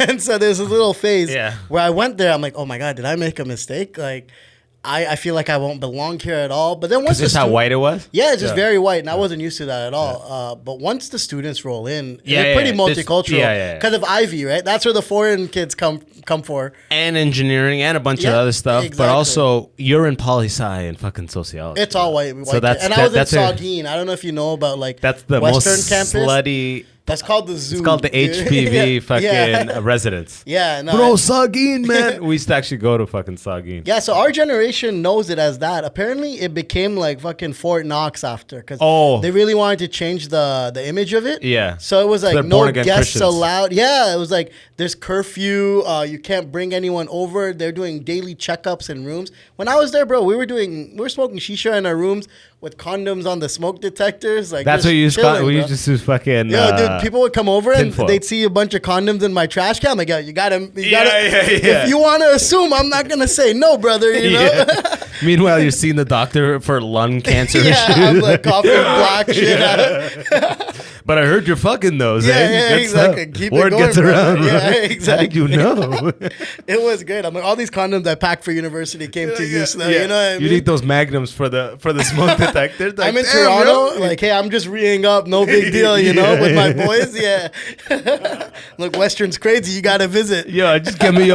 and so there's a little phase Yeah. where I went there. I'm like, oh my god, did I make a mistake? Like, I feel like I won't belong here at all. But then once Is this how white it was? Yeah, it's just very white, and I wasn't used to that at all. But once the students roll in, they're pretty multicultural. yeah. Because of Ivy, right? That's where the foreign kids come for. And engineering and a bunch of Yeah, other stuff. But exactly. also, you're in poli-sci and fucking sociology. It's all white. So that's- and I was in that's a- Saugeen. I don't know if you know about like That's the Western most campus. slutty. That's called the zoo. It's called the HPV fucking yeah. residence. Yeah, no, Bro, Saugeen, man. We used to actually go to fucking Saugeen. yeah, so our generation knows it as that. Apparently, it became like fucking Fort Knox after because they really wanted to change the image of it. Yeah. So it was they're like no born-again guests Christians. allowed. Yeah, it was like there's curfew. You can't bring anyone over. They're doing daily checkups in rooms. When I was there, bro, we were smoking shisha in our rooms. with condoms on the smoke detectors. Like That's just what you used. chilling, We bro. used to use fucking. Yo, dude, people would come over and tinfoil. they'd see a bunch of condoms in my trash can. I'm like, yo, you gotta. Yeah. If you want to assume, I'm not gonna say no, brother. You know. Yeah. Meanwhile, you're seeing the doctor for lung cancer. Yeah, and shit. I'm like coughing black shit out. But I heard you're fucking those. Yeah, eh? yeah, Good exactly. stuff. Keep it Word going, gets brother. around. Yeah, right? exactly. How did you know? It was great. I'm like, all these condoms I packed for university came to use. Now, you know what I mean? You need those magnums for the smoke detector. Like, I'm in damn, Toronto. bro. Like, hey, I'm just re-ing up. No big deal, you know, with my boys. Yeah. Look, Western's crazy. You got to visit. Yo, just give me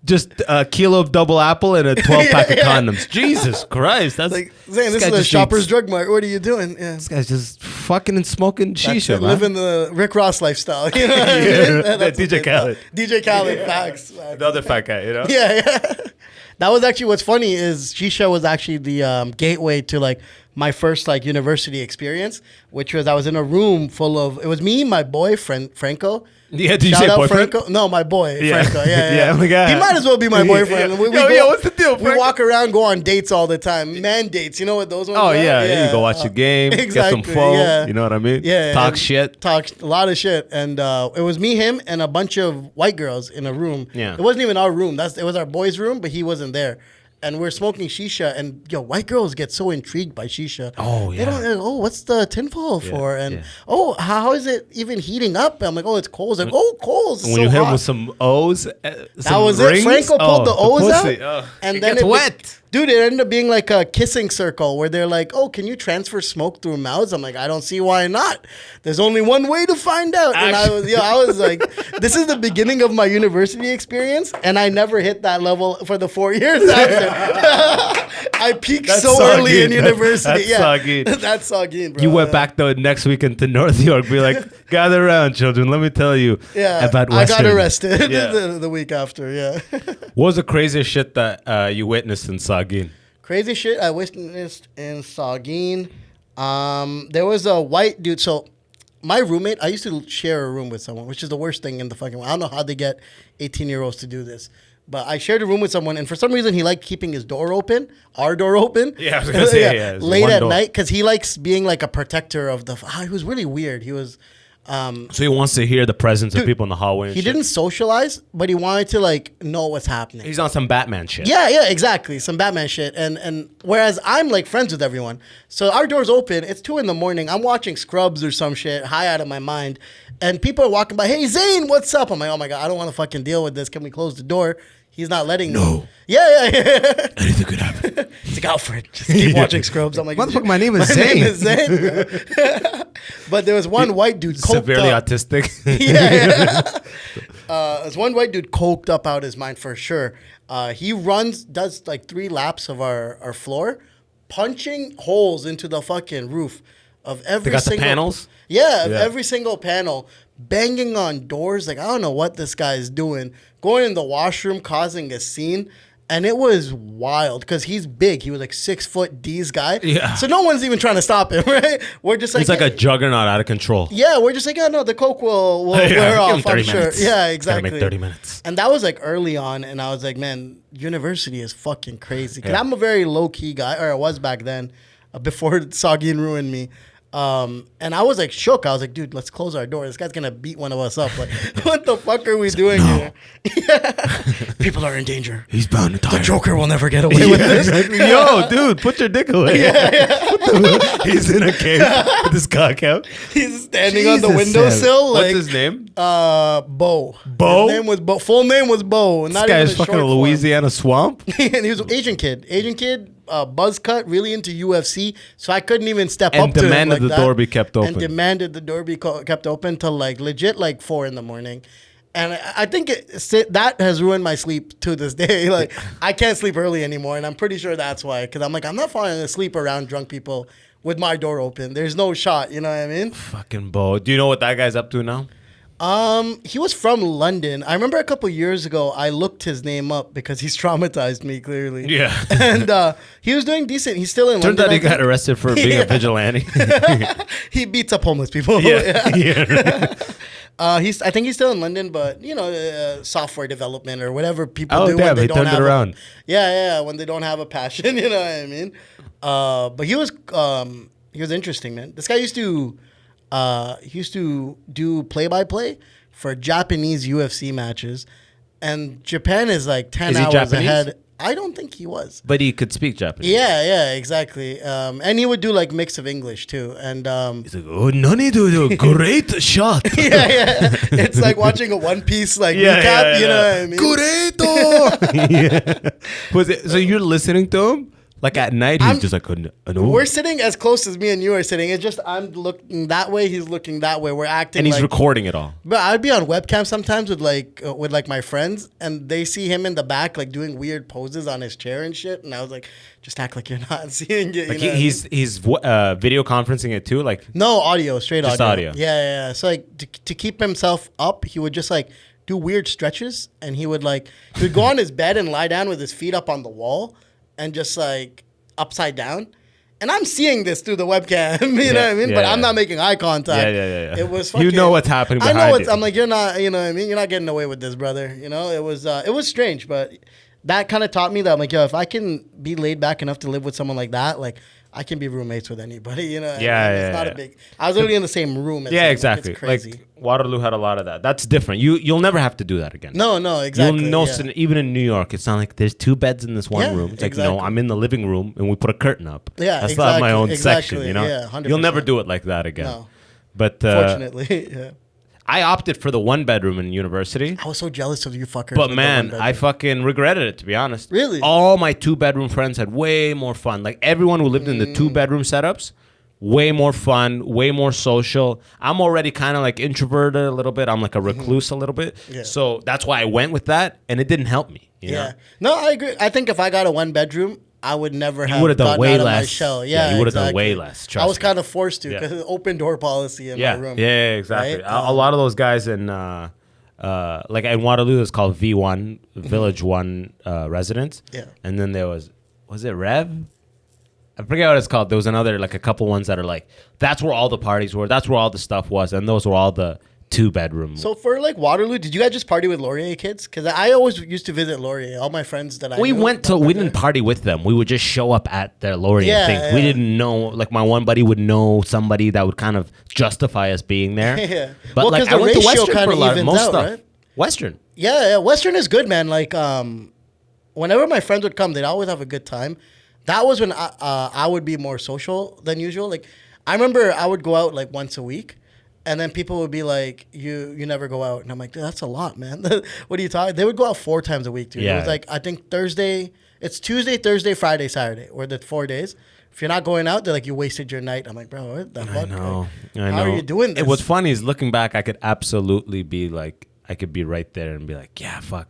just a kilo of double apple and a 12-pack of condoms. Jesus Christ, that's Like, Zane, this guy is a just Shopper's eats- Drug Mart. What are you doing? Yeah. This guy's just fucking and smoking shisha, man. Living the Rick Ross lifestyle. You know what I mean? Yeah, That's DJ what they Khaled. thought. DJ Khaled, facts. The other fat guy, you know? Yeah, yeah. That was actually what's funny is shisha was actually the gateway to like my first like university experience, which was I was in a room full of, it was me, my boyfriend Franco. Yeah, did you Shout say out boyfriend? Franco. No, my boy Yeah. Franco. Yeah, Yeah, oh my God. He might as well be my boyfriend. Yeah. We Yo, go, what's the deal, We Franco? walk around, go on dates all the time. Man dates, you know what those ones Oh, are? yeah. You go watch the game, get some exactly, pho. yeah. You know what I mean? Yeah, Talk and shit. Talk a lot of shit, and it was me, him, and a bunch of white girls in a room. Yeah. It wasn't even our room. It was our boys' room, but he wasn't there. And we're smoking shisha, and yo, white girls get so intrigued by shisha. Oh, They yeah. don't. Oh, what's the tinfoil for? And yeah. oh, how is it even heating up? I'm like, oh, it's coals. Like, oh, coals. When you hit him with some O's, that some was rings. it. Franco pulled the O's out, pussy. Oh, and it then gets it wet. Dude, it ended up being like a kissing circle where they're like, "Oh, can you transfer smoke through mouths?" I'm like, "I don't see why not. There's only one way to find out." And I was like, "This is the beginning of my university experience, and I never hit that level for the 4 years after." I peaked That's so Saugeen. early in university. That's yeah, Saugeen. that's Saugeen, bro. You went back the next weekend to North York. Be like, gather around, children. Let me tell you Yeah, about I Western. got arrested Yeah. the week after. Yeah. What was the craziest shit that you witnessed in Saugeen? Crazy shit I witnessed in Saugeen. There was a white dude. So my roommate, I used to share a room with someone, which is the worst thing in the fucking world. I don't know how they get 18-year-olds to do this. But I shared a room with someone, and for some reason, he liked keeping his door open, our door open. Yeah, I was gonna say, yeah, it's late one at door. night, because he likes being like a protector of the. He was really weird. He was. So he wants to hear the presence of people in the hallway. And He shit. didn't socialize, but he wanted to like know what's happening. He's on some Batman shit. Yeah, exactly. Some Batman shit. And whereas I'm like friends with everyone. So our door's open. It's 2 a.m. I'm watching Scrubs or some shit, high out of my mind. And people are walking by, "Hey, Zane, what's up?" I'm like, "Oh my God, I don't want to fucking deal with this. Can we close the door?" He's not letting me. No. Yeah. Anything could happen. He's like, "Alfred, just keep watching Scrubs." I'm like, Motherfucker, my name is My Zane. name is Zane, bro. But there was one white dude coked Severely up. autistic. There's one white dude coked up out his mind for sure. He does like 3 laps of our floor, punching holes into the fucking roof of every They got the single panels? Yeah, of Yeah. every single panel, banging on doors. Like, I don't know what this guy is doing. Going in the washroom, causing a scene. And it was wild because he's big. He was like 6 foot D's guy. Yeah. So no one's even trying to stop him, right? We're just like, He's like a juggernaut out of control. yeah, we're just like, oh no, the coke will Yeah, wear give him off, 30 I'm sure. minutes. Yeah, Gotta exactly. make 30 minutes. And that was like early on, and I was like, man, university is fucking crazy. Because Yeah. I'm a very low key guy, or I was back then, before Saugeen ruined me. And I was like shook. I was like, dude, let's close our door. This guy's gonna beat one of us up. Like, what the fuck are we doing here? People are in danger. He's bound to die. The Joker will never get away with this. Exactly. Yo, dude, put your dick away. He's in a cave with his cock out. He's standing on the Jesus, windowsill. Sam. Like, What's his name? Bo. Bo? His name was Bo. Full name was Bo. This guy is fucking a Louisiana swamp. And he was an Asian kid, buzz cut, really into UFC. So I couldn't even step And up to him demanded like the door be kept open. And demanded the door be kept open till like legit like 4 a.m. And I think that has ruined my sleep to this day. Like, I can't sleep early anymore, and I'm pretty sure that's why. Because I'm like, I'm not falling asleep around drunk people with my door open. There's no shot. You know what I mean? Fucking Bo. Do you know what that guy's up to now? He was from London. I remember a couple years ago, I looked his name up because he's traumatized me clearly. Yeah. And he was doing decent. He's still in Turns London. out he I think. got arrested for being a vigilante. He beats up homeless people. Yeah. I think he's still in London, but software development or whatever people do damn, when they he don't turned it have around. yeah, when they don't have a passion, you know what I mean? But he was interesting, man. This guy used to do play-by-play for Japanese UFC matches, and Japan is like 10 Is he hours Japanese? ahead. I don't think he was. But he could speak Japanese. Yeah, exactly. And he would do like mix of English too. And He's like, oh, nani do great shot. yeah. It's like watching a One Piece like recap, you know what I mean? Great. Was it, so you're listening to him? Like at night, he's just like, no. We're sitting as close as me and you are sitting. It's just I'm looking that way, he's looking that way. We're acting, and he's like, recording it all. But I'd be on webcam sometimes with my friends, and they see him in the back like doing weird poses on his chair and shit. And I was like, just act like you're not seeing it. Like he's video conferencing it too. Like no audio, straight just audio. audio. Yeah. So like to keep himself up, he would just like do weird stretches, and he would go on his bed and lie down with his feet up on the wall. And just like upside down. And I'm seeing this through the webcam, you know what I mean? But I'm not making eye contact. Yeah. It was fucking... You know what's happening behind you. I'm like, you're not, you know what I mean? You're not getting away with this, brother. You know, it was strange, but that kind of taught me that I'm like, yo, if I can be laid back enough to live with someone like that, like, I can be roommates with anybody, you know? It's not a big... I was literally in the same room. Exactly. It's crazy. Like, Waterloo had a lot of that. That's different. You'll never have to do that again. No, exactly. You'll know, even in New York, it's not like there's two beds in this one room. It's like, exactly. no, I'm in the living room and we put a curtain up. Yeah, I still have my own section, you know? Yeah, 100%. You'll never do it like that again. No. But fortunately, yeah. I opted for the one bedroom in university. I was so jealous of you fuckers. But man, I fucking regretted it, to be honest. Really? All my 2-bedroom friends had way more fun. Like everyone who lived in the 2-bedroom setups, way more fun, way more social. I'm already kind of like introverted a little bit. I'm like a recluse a little bit. Yeah. So that's why I went with that, and it didn't help me. You know? No, I agree. I think if I got a 1-bedroom, I would never have gotten done way out less. of my shell. Yeah, you would have done way less. Trust I was me. kind of forced to because open door policy in my room. Yeah, exactly. Right? A lot of those guys in like in Waterloo, it's called V1 Village 1 residence. Yeah. And then there was it Rev? I forget what it's called. There was another, like a couple ones that are like, that's where all the parties were. That's where all the stuff was. And those were all the 2-bedroom. So for like Waterloo, did you guys just party with Laurier kids? Because I always used to visit Laurier. All my friends that we didn't party with them. We would just show up at their Laurier thing. Yeah. We didn't know, like my one buddy would know somebody that would kind of justify us being there. Yeah. But well, like I went to Western for a lot of most out, stuff. Right? Western. Yeah, Western is good, man. Like whenever my friends would come, they'd always have a good time. That was when I would be more social than usual. Like I remember I would go out like once a week. And then people would be like, you never go out. And I'm like, that's a lot, man. What are you talking? They would go out 4 times a week, dude. Yeah. It was like, I think it's Tuesday, Thursday, Friday, Saturday, or the 4 days. If you're not going out, they're like, you wasted your night. I'm like, bro, what the fuck? I know. How are you doing this? What's funny is looking back, I could absolutely be like, I could be right there and be like, yeah, fuck.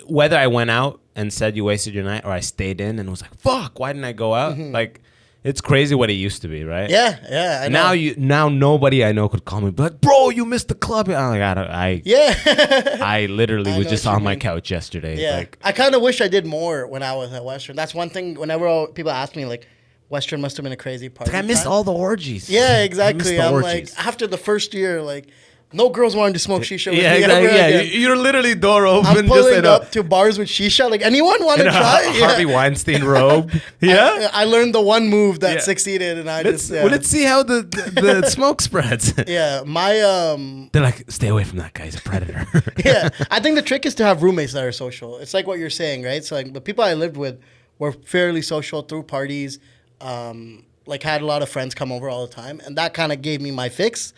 Whether I went out and said you wasted your night or I stayed in and was like, fuck, why didn't I go out? Like, it's crazy what it used to be, right? Yeah, I know. Now nobody I know could call me, be like, bro, you missed the club. I'm like, I literally was just on my couch yesterday. Yeah, like, I kind of wish I did more when I was at Western. That's one thing. Whenever people ask me, like, Western must have been a crazy party. I missed all the orgies. Yeah, exactly. I'm orgies. like, after the first year, like, no girls wanted to smoke shisha with me exactly. ever again. You're literally door open. I'm pulling up to bars with shisha. Like, anyone want to try? Harvey Weinstein robe. Yeah. I learned the one move that succeeded, and let's see how the smoke spreads. Yeah, they're like, stay away from that guy. He's a predator. Yeah, I think the trick is to have roommates that are social. It's like what you're saying, right? So like the people I lived with were fairly social through parties. Like had a lot of friends come over all the time, and that kind of gave me my fix.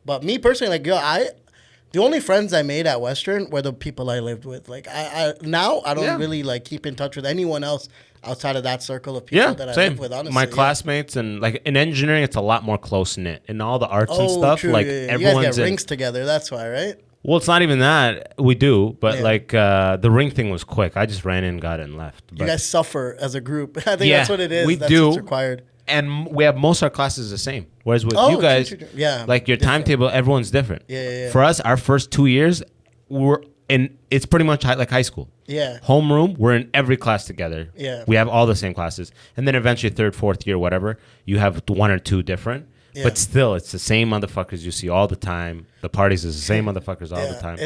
But me personally, like, the only friends I made at Western were the people I lived with. Like, I don't really like keep in touch with anyone else outside of that circle of people that I live with. Honestly, my classmates and like in engineering, it's a lot more close knit. In all the arts and stuff, true, like You everyone's guys get rings together. That's why, right? Well, it's not even that we do, but like the ring thing was quick. I just ran in, got it, and left. But you guys suffer as a group. I think that's what it is. That's do. What's required. And we have most of our classes the same. Whereas with you guys, like your timetable, everyone's different. Yeah. For us, our first 2 years, it's pretty much like high school. Yeah. Homeroom, we're in every class together. Yeah. We have all the same classes. And then eventually 3rd, 4th year, whatever, you have 1 or 2 different. Yeah. But still, it's the same motherfuckers you see all the time. The parties is the same motherfuckers all the time.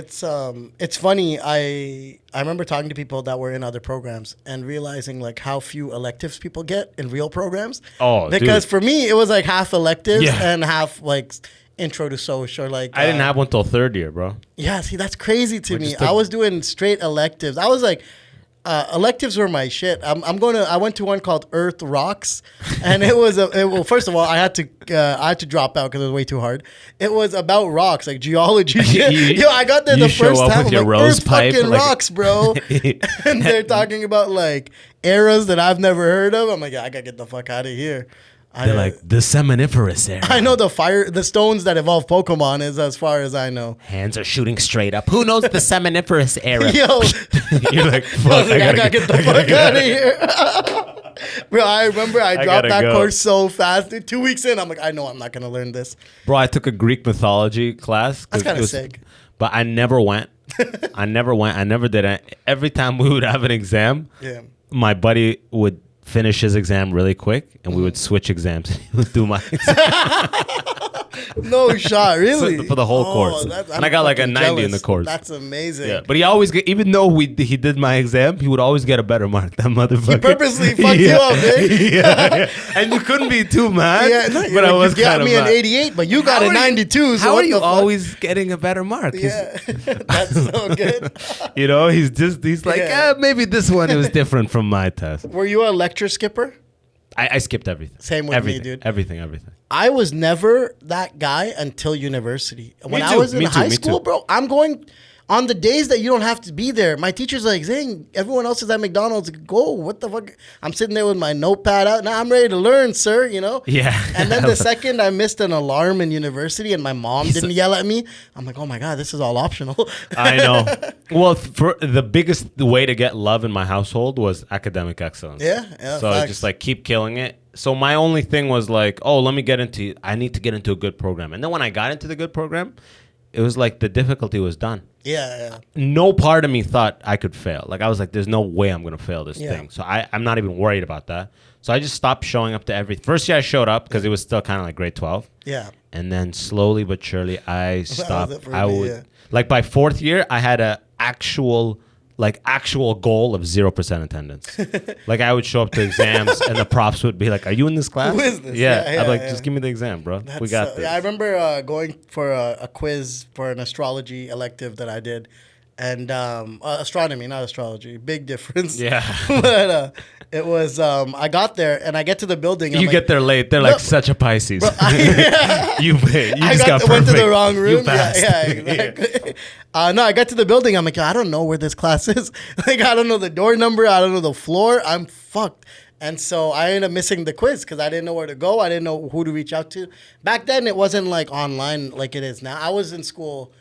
It's funny. I remember talking to people that were in other programs and realizing like how few electives people get in real programs. Oh, because dude. for me it was like half electives Yeah. and half like intro to social. Like I didn't have one till third year, bro. Yeah, see, that's crazy to We me. just took- I was doing straight electives. I was like, electives were my shit. I went to one called Earth Rocks, and it was well. First of all, I had to drop out because it was way too hard. It was about rocks, like geology shit. Yo, I got there the show first up time. with I'm your like, rose Earth pipe, fucking like- rocks, bro. And they're talking about like eras that I've never heard of. I'm like, yeah, I gotta get the fuck out of here. They're like the Seminiferous era. I know the stones that evolve Pokemon is as far as I know. Hands are shooting straight up. Who knows the Seminiferous era? Yo, You're like, I fuck, was like, I gotta get the fuck out of here. Bro, I remember I dropped gotta that go. course so fast. Dude, 2 weeks in, I'm like, I know I'm not gonna learn this. Bro, I took a Greek mythology class. 'cause That's kinda it was- sick. But I never went. I never did it. Every time we would have an exam, Yeah. my buddy would finish his exam really quick and we would switch exams. He would do my exam. No shot, really? For the whole course. And I got like a fucking 90 in the jealous. course. That's amazing. Yeah, but he always get, even though he did my exam, he would always get a better mark. That motherfucker. He purposely fucked you up, man. yeah. And you couldn't be too mad. Yeah, no, but I was you got kind of me an mad. 88, but you got How a are you- 92. So How what are you the fuck? always getting a better mark? Yeah, that's so good. You know, he's like, Yeah. maybe this one was different from my test. Were you a lecture skipper? I skipped everything. Same with me, everything, dude. Everything. I was never that guy until university. When I too, was in me too, high me school, too. bro, I'm going on the days that you don't have to be there. My teacher's like, Zane, everyone else is at McDonald's. Go. What the fuck? I'm sitting there with my notepad out. Now I'm ready to learn, sir, you know? Yeah. And then the second I missed an alarm in university and my mom didn't yell at me, I'm like, oh my God, this is all optional. I know. Well, for the biggest way to get love in my household was academic excellence. Yeah, So facts. just like keep killing it. So my only thing was like, oh, I need to get into a good program. And then when I got into the good program, it was like the difficulty was done. Yeah. No part of me thought I could fail. Like I was like, there's no way I'm gonna fail this Yeah. thing. So I'm not even worried about that. So I just stopped showing up to everything. First year I showed up because it was still kind of like grade 12. Yeah. And then slowly but surely I stopped. it for I me, would yeah. like by fourth year I had a actual goal of 0% attendance. Like I would show up to exams and the props would be like, "Are you in this class?" Who is this? Yeah, Yeah, I'd like, yeah. just give me the exam, bro. We got this. Yeah, I remember going for a quiz for an astrology elective that I did, and astronomy, not astrology. Big difference. Yeah. But it was. I got there and I get to the building. And You I'm get like, there late. They're No. like such a Pisces. I you just got went to the perfect. wrong You room. Yeah, passed. yeah, exactly. No, I got to the building. I'm like, I don't know where this class is. Like, I don't know the door number. I don't know the floor. I'm fucked. And so I ended up missing the quiz because I didn't know where to go. I didn't know who to reach out to. Back then, it wasn't like online like it is now. I was in school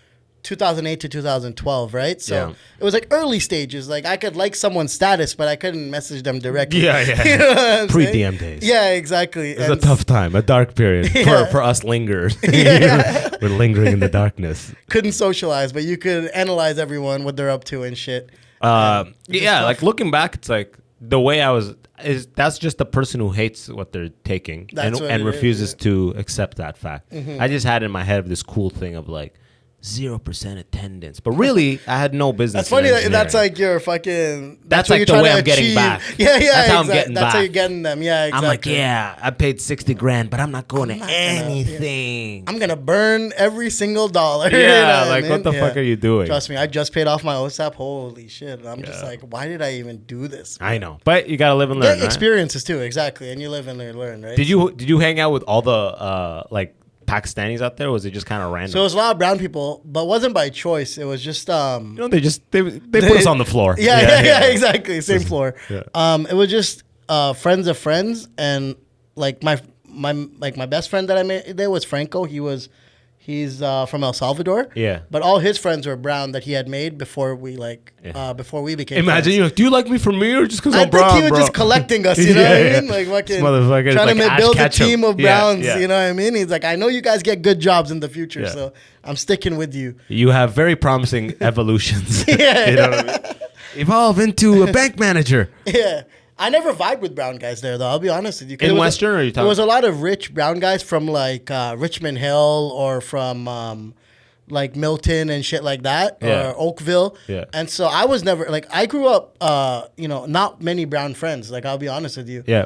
2008 to 2012, right? So Yeah. it was like early stages. Like I could like someone's status, but I couldn't message them directly. Yeah, yeah. You know what I'm Pre-DM saying? days. Yeah, exactly. It was a tough time, a dark period Yeah. for us lingerers. Yeah. We're lingering in the darkness. Couldn't socialize, but you could analyze everyone, what they're up to and shit. Yeah, like looking back, it's like the way I was that's just the person who hates what they're taking That's what and it is, refuses yeah. to accept that fact. I just had in my head this cool thing of like 0% attendance, but really I had no business. That's funny. in That, that's engineering. like your fucking. That's what like you're the way trying to I'm getting achieve. back. Yeah, yeah. That's how I'm exact- getting That's how back. you're getting them. Yeah, exactly. I'm like, yeah, I paid 60 grand, but I'm not going to not gonna- yeah. anything. I'm gonna burn every single dollar. Yeah, You know like, I what the mean? fuck are you doing? Trust me, I just paid off my OSAP. Holy shit! I'm just Yeah. like, why did I even do this? I know, but you gotta live and learn. Get Right? experiences too, exactly, and you live and learn, right? Did you hang out with all the like Pakistanis out there? Or was it just kind of random? So it was a lot of brown people, but it wasn't by choice. It was just you know, they put us on the floor. Yeah, exactly. Same floor. Yeah. It was just friends of friends, and like my best friend that I made there was Franco. He's from El Salvador. Yeah. But all his friends were brown that he had made before we became. Imagine friends. you like, do you like me for me or just because I I'm think brown, he was bro? just collecting us, you know what I mean? Like This fucking motherfucker is trying like to Ash build a Ketchum. team of Yeah, browns, yeah. you know what I mean? He's like, I know you guys get good jobs in the future, Yeah. so I'm sticking with you. You have very promising evolutions. Yeah. You know what I mean? Evolve into a bank manager. Yeah. I never vibed with brown guys there, though. I'll be honest with you. 'Cause In it was Western, or are you there talking? was a lot of rich brown guys from like Richmond Hill or from like Milton and shit like that, Yeah. or Oakville. Yeah. And so I was never like, I grew up, not many brown friends. Like, I'll be honest with you. Yeah.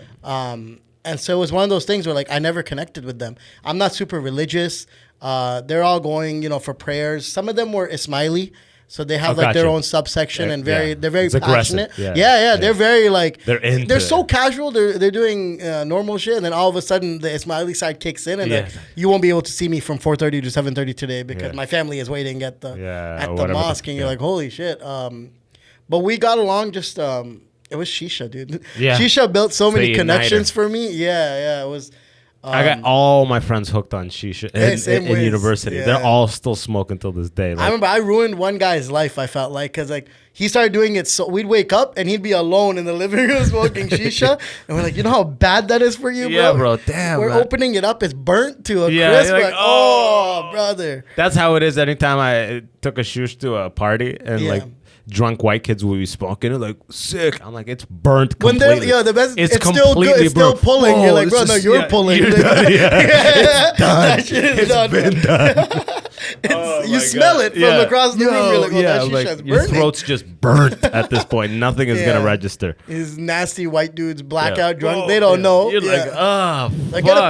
And so it was one of those things where like I never connected with them. I'm not super religious. They're all going, for prayers. Some of them were Ismaili. So they have like their gotcha. own subsection and Yeah. they're very It's aggressive. passionate. Yeah. Yeah. They're very like They're they're so it. casual. They're doing normal shit, and then all of a sudden the Ismaili side kicks in, and Yeah. like, you won't be able to see me from 4:30 to 7:30 today because Yeah. my family is waiting at the whatever mosque, and you're like, holy shit. But we got along just. It was Shisha, dude. Yeah. Shisha built so many Stay connections united. for me. Yeah. It was. I got all my friends hooked on shisha same in ways. university. Yeah. They're all still smoking till this day. I Like, remember I ruined one guy's life. I felt like because like he started doing it, so we'd wake up and he'd be alone in the living room smoking shisha, and we're like, you know how bad that is for you, bro? yeah, bro. Damn. We're man. opening it up. It's burnt to a Yeah, crisp. you're Like, like, oh, brother. That's how it is. Anytime I took a shush to a party and Yeah. like drunk white kids will be smoking, they're like sick. I'm like, it's burnt When completely. they're the best, it's still completely good. It's still burnt. pulling. Oh, You're like, this bro, no, is- you're yeah, pulling. You're done. Yeah. That shit is done. Been done. It's- you my smell God. it from across the room. You're like, oh, that like, shisha's your burning. throat's just burnt at this point. Nothing is Yeah. gonna register. These nasty white dudes, blackout Yeah. drunk. Whoa, They don't yeah. know. You're like, Yeah.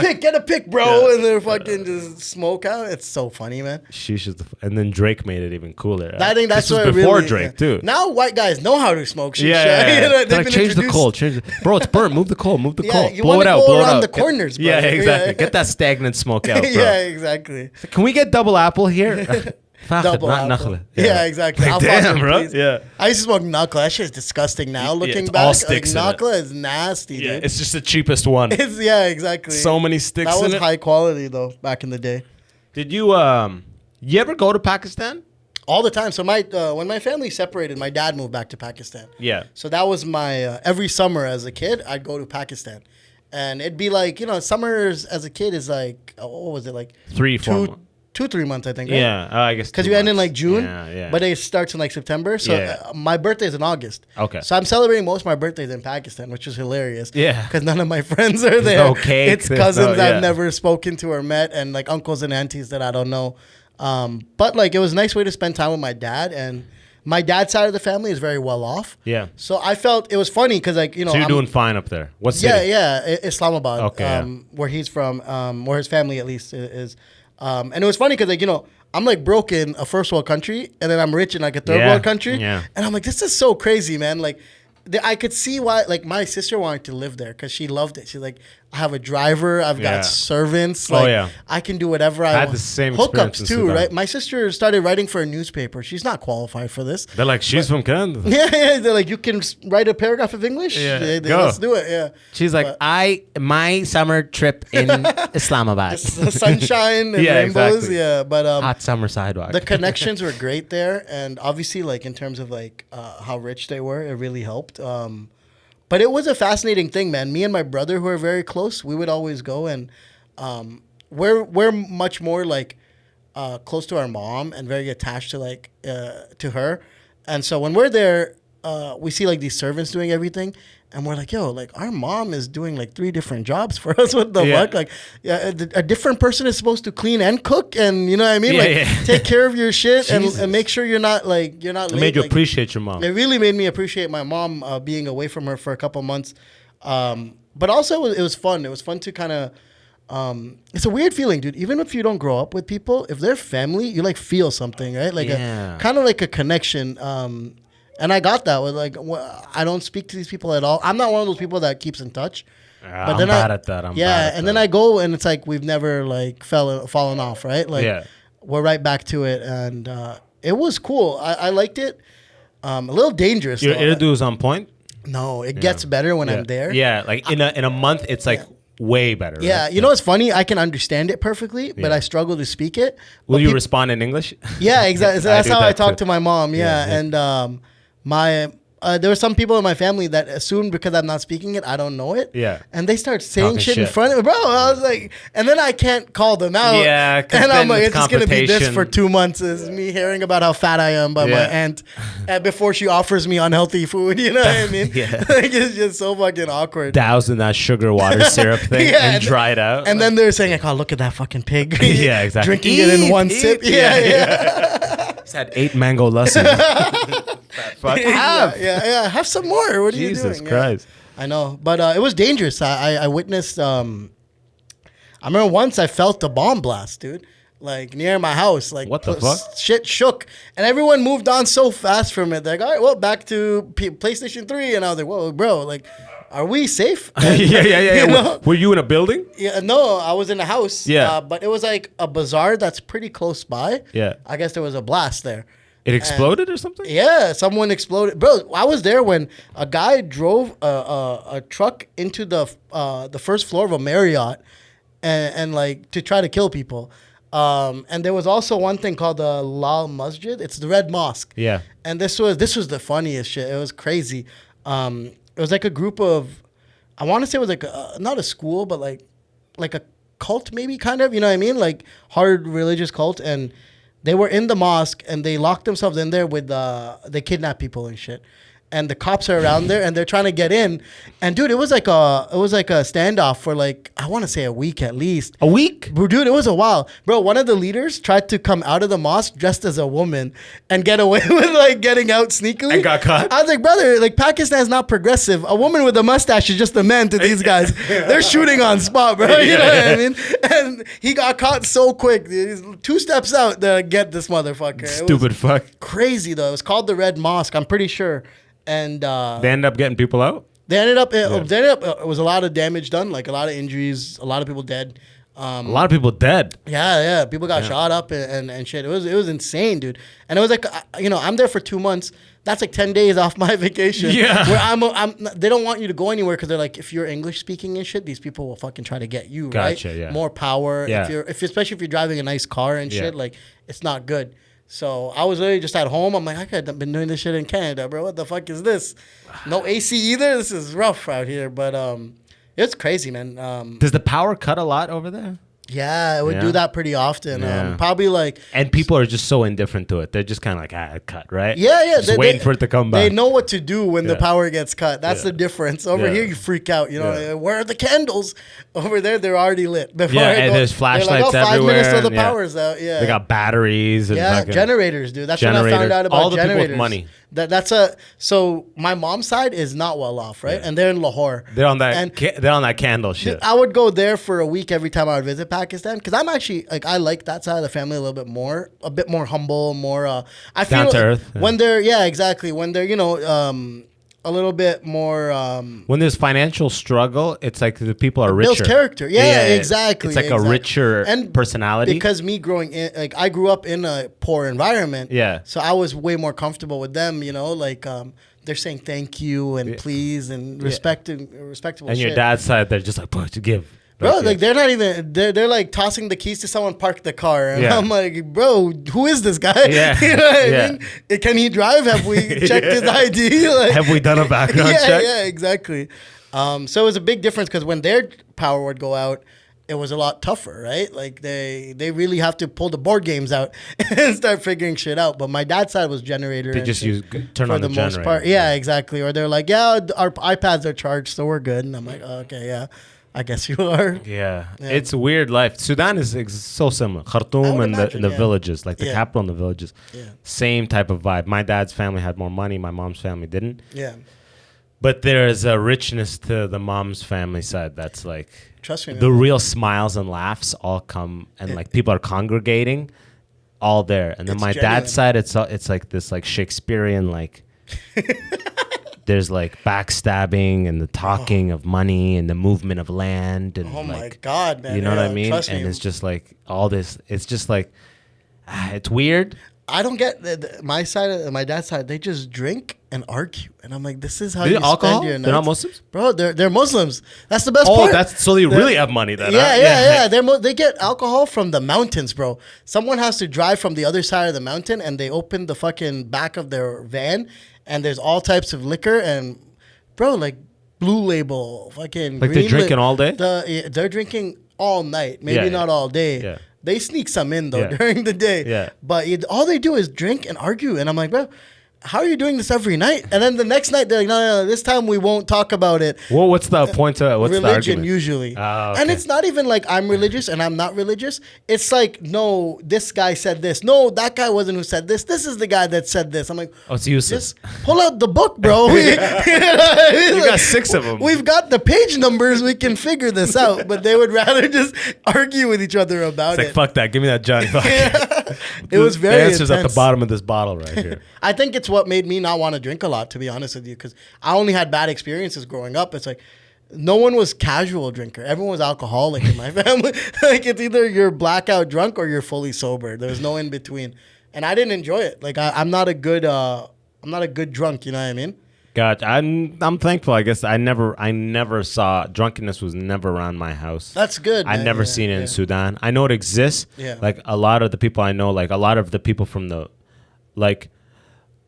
like, get a pick, bro. Yeah. And they're fucking just smoke out. It's so funny, man. Sheesh, and then Drake made it even cooler. I think that's this was what before really, Drake too. Now white guys know how to smoke shisha. Yeah. You know, They're they've like, been change the introduced- coal, bro, it's burnt. Move the coal, Yeah, coal. you Blow wanna it out, go blow it around out. the corners, yeah, brother. exactly. Yeah. Get that stagnant smoke out, bro. Yeah, exactly. Can we get double apple here? Double not apple. knuckle. Yeah, exactly. Like, Alfalfa, damn, bro. please. Yeah. I used to smoke knuckle. That shit is disgusting now. Looking it's back, all sticks in it. knuckle is nasty, Yeah, dude. it's just the cheapest one. Yeah, exactly. So many sticks That in was it. high quality though back in the day. Did you ever go to Pakistan? All the time. So when my family separated, my dad moved back to Pakistan. Yeah. So that was my every summer as a kid, I'd go to Pakistan, and it'd be like summers as a kid is like what was it like 3-4 months. 2-3 months I think. Right? Yeah, I guess Because 2 you end in months. like June, Yeah. but it starts in like September. So Yeah. My birthday is in August. Okay. So I'm celebrating most of my birthdays in Pakistan, which is hilarious. Yeah. Because none of my friends are there. no cake, It's there's cousins no- yeah. I've never spoken to or met, and like uncles and aunties that I don't know. But like it was a nice way to spend time with my dad, and my dad's side of the family is very well off. Yeah. So I felt it was funny because like So you're doing fine up there. What city? Islamabad. Okay, yeah. Where he's from, where his family at least is. And it was funny because like I'm like broke in a first world country, and then I'm rich in like a third Yeah, world country. yeah. And I'm like, this is so crazy, man. Like, I could see why. Like, my sister wanted to live there because she loved it. She's like, I have a driver. I've Yeah. got servants. Oh, Like, yeah. I can do whatever I had want. the same experience Hookups in too, Sudan. right? My sister started writing for a newspaper. She's not qualified for this. They're like, she's from Canada. Yeah. They're like, you can write a paragraph of English. Yeah, go. Let's do it. Yeah. She's like, But- my summer trip in Islamabad. The sunshine and Yeah, rainbows. exactly. Yeah, but Hot summer sidewalk. the connections were great there, and obviously, like in terms of like how rich they were, it really helped. But it was a fascinating thing, man. Me and my brother, who are very close, we would always go, and we're much more like close to our mom and very attached to like to her, and so when we're there, we see like these servants doing everything. And we're like, yo, like our mom is doing like 3 different jobs for us. What the Yeah. fuck? Like, yeah, a different person is supposed to clean and cook, and you know what I mean? Yeah, Like, yeah. take care of your shit Jesus. and make sure you're not late. it made you Like, appreciate your mom. it really made me appreciate my mom being away from her for a couple months. But also it was fun. It was fun to kind of. It's a weird feeling, dude. Even if you don't grow up with people, if they're family, you like feel something, right? Like Yeah. a kind of like a connection. And I got that with like I don't speak to these people at all. I'm not one of those people that keeps in touch. I'm bad at that. I'm bad at and that. then I go and it's like we've never like fallen off, right? Like Yeah. we're right back to it, and it was cool. I liked it. A little dangerous. Your though. interview is on point. No, it gets better when Yeah. I'm there. Yeah, like in a month, it's like way better. Yeah, right? you know what's funny? I can understand it perfectly, but Yeah. I struggle to speak it. Will But you peop- respond in English? Yeah, exactly. So I that's do how that I talk too. to my mom. Yeah, Yeah, yeah. and there were some people in my family that assumed because I'm not speaking it, I don't know it. Yeah. And they start saying Talking shit in shit. front of me. Bro, I was like, and then I can't call them out. Yeah, 'cause and I'm then like, it's it's just going to be this competition. for 2 months is me hearing about how fat I am by my Yeah. aunt before she offers me unhealthy food. You know what I mean? Yeah. Like, it's just so fucking awkward. Doused in that sugar water syrup thing Yeah, and dried out. And then they're saying, like, oh, look at that fucking pig. Yeah, exactly. Drinking it in one Eat. sip. Yeah. He's had 8 mango lassi. Fuck. Have. Yeah. Have some more. What are you doing? Jesus Christ. Yeah. I know. But it was dangerous. I witnessed, I remember once I felt a bomb blast, dude. Like near my house. Like What the fuck? Shit shook. And everyone moved on so fast from it. They're like, all right, well, back to PlayStation 3. And I was like, whoa, bro, like, are we safe? Yeah. You know? Were you in a building? Yeah, no, I was in a house. Yeah. But it was like a bazaar that's pretty close by. Yeah. I guess there was a blast there. It exploded or something? Yeah, someone exploded. Bro, I was there when a guy drove a truck into the first floor of a Marriott and like to try to kill people. And there was also one thing called the Lal Masjid. It's the Red Mosque. Yeah. And this was the funniest shit. It was crazy. It was like a group of, I want to say it was like not a school, but like a cult maybe kind of, you know what I mean? Like hard religious cult. And they were in the mosque and they locked themselves in there with, they kidnapped people and shit. And the cops are around there and they're trying to get in. And dude, it was like a standoff for like, I want to say a week at least. A week? Bro, dude, it was a while. Bro, one of the leaders tried to come out of the mosque dressed as a woman and get away with like getting out sneakily. And got caught? I was like, brother, like Pakistan's not progressive. A woman with a mustache is just a man to these guys. They're shooting on spot, bro. You know what I mean? And he got caught so quick. He's 2 steps out to get this motherfucker. Stupid fuck. Crazy though. It was called the Red Mosque, I'm pretty sure. And They ended up getting people out? they ended up, it was a lot of damage done, like a lot of injuries, a lot of people dead. A lot of people dead. Yeah. People got shot up and shit. It was insane, dude. And it was like, I'm there for 2 months. That's like 10 days off my vacation. Yeah. Where they don't want you to go anywhere because they're like, if you're English speaking and shit, these people will fucking try to get you, Gotcha, right? yeah. More power. Yeah. Especially if you're driving a nice car and shit, like it's not good. So I was literally just at home. I'm like, I could have been doing this shit in Canada, bro. What the fuck is this? No AC either. This is rough out here. But it's crazy, man. Does the power cut a lot over there? Yeah, it would do that pretty often. Yeah. Probably like... And people are just so indifferent to it. They're just kind of like, it cut, right? Yeah. Just waiting for it to come back. They know what to do when the Yeah. power gets cut. That's Yeah. the difference. Over Yeah. here, you freak out. You know, Yeah. where are the candles? Over there, they're already lit. Before Yeah, I and go- there's they're flashlights like, 5 everywhere, minutes till the and yeah. power's out. Yeah. They got batteries and Yeah, fucking generators, dude. That's when I generators. found out about All the people generators. with money. So my mom's side is not well off, right? Yeah. And they're in Lahore. They're on that. And They're on that candle shit. I would go there for a week every time I would visit Pakistan because I'm actually like I like that side of the family a little bit more, a bit more humble, more. I feel Down to like earth, yeah. when they're exactly when they're a little bit more. When there's financial struggle, it's like the people are richer. Builds character. Yeah, exactly. It's like a exactly. richer personality. Because me growing in, like I grew up in a poor environment. Yeah. So I was way more comfortable with them. Like they're saying thank you and please and respectable. and your shit. dad's side, they're just like, to give. Bro, like they're not even. They're like tossing the keys to someone, park the car, and Yeah. I'm like, bro, who is this guy? Yeah. You know what I Yeah. mean? Can he drive? Have we checked his ID? Like, Have we done a background check? Yeah, exactly. So it was a big difference because when their power would go out, it was a lot tougher, right? Like they really have to pull the board games out and start figuring shit out. But my dad's side was generator. They and just shit turn for on the the most generator. part. Yeah, exactly. Or they're like, yeah, our iPads are charged, so we're good. And I'm like, oh, okay, yeah. I guess you are. Yeah. It's a weird life. Sudan is so similar. Khartoum and imagine, the yeah. villages, like the Yeah. capital and the villages. Yeah. Same type of vibe. My dad's family had more money. My mom's family didn't. Yeah. But there is a richness to the mom's family side that's like Trust me, man. the real smiles and laughs all come and like people are congregating all there. And then It's my genuine. dad's side, it's like this like Shakespearean like there's like backstabbing and the talking of money and the movement of land and Oh my like God, man. you know what I Yeah, mean? trust And me. it's just like all this. It's just like it's weird. I don't get my side, my dad's side. They just drink and argue, and I'm like, this is how They you do alcohol? spend your nights. They're not Muslims? Bro. They're Muslims. That's the best Oh, part. so they really have money then. Yeah, huh? yeah. They get alcohol from the mountains, bro. Someone has to drive from the other side of the mountain, and they open the fucking back of their van, and there's all types of liquor, and bro, like Blue Label, fucking. Like they're drinking all day? They're drinking all night, maybe Yeah, not yeah. all day. Yeah. They sneak some in though Yeah. during the day. Yeah. But all they do is drink and argue, and I'm like, bro, how are you doing this every night? And then the next night they're like, no, this time we won't talk about it. Well, what's the point to what's the Religion argument? usually. Oh, okay. And it's not even like I'm religious and I'm not religious. It's like, no, this guy said this. No, that guy wasn't who said this. This is the guy that said this. I'm like, Oh, it's useless. just pull out the book, bro. You got 6 of them. We've got the page numbers. We can figure this out. But they would rather just argue with each other about It's like, it. fuck that. Give me that Johnny. It was very The answer's at the intense. bottom of this bottle right here. I think it's what made me not want to drink a lot, to be honest with you, because I only had bad experiences growing up. It's like no one was casual drinker. Everyone was alcoholic in my family. Like it's either you're blackout drunk or you're fully sober. There's no in between, and I didn't enjoy it. Like I'm not a good drunk. You know what I mean? God, I'm thankful. I guess I never saw drunkenness was never around my house. That's good. I man. never Yeah, seen it yeah. in Sudan. I know it exists. Yeah. Like a lot of the people I know, like a lot of the people from the, like,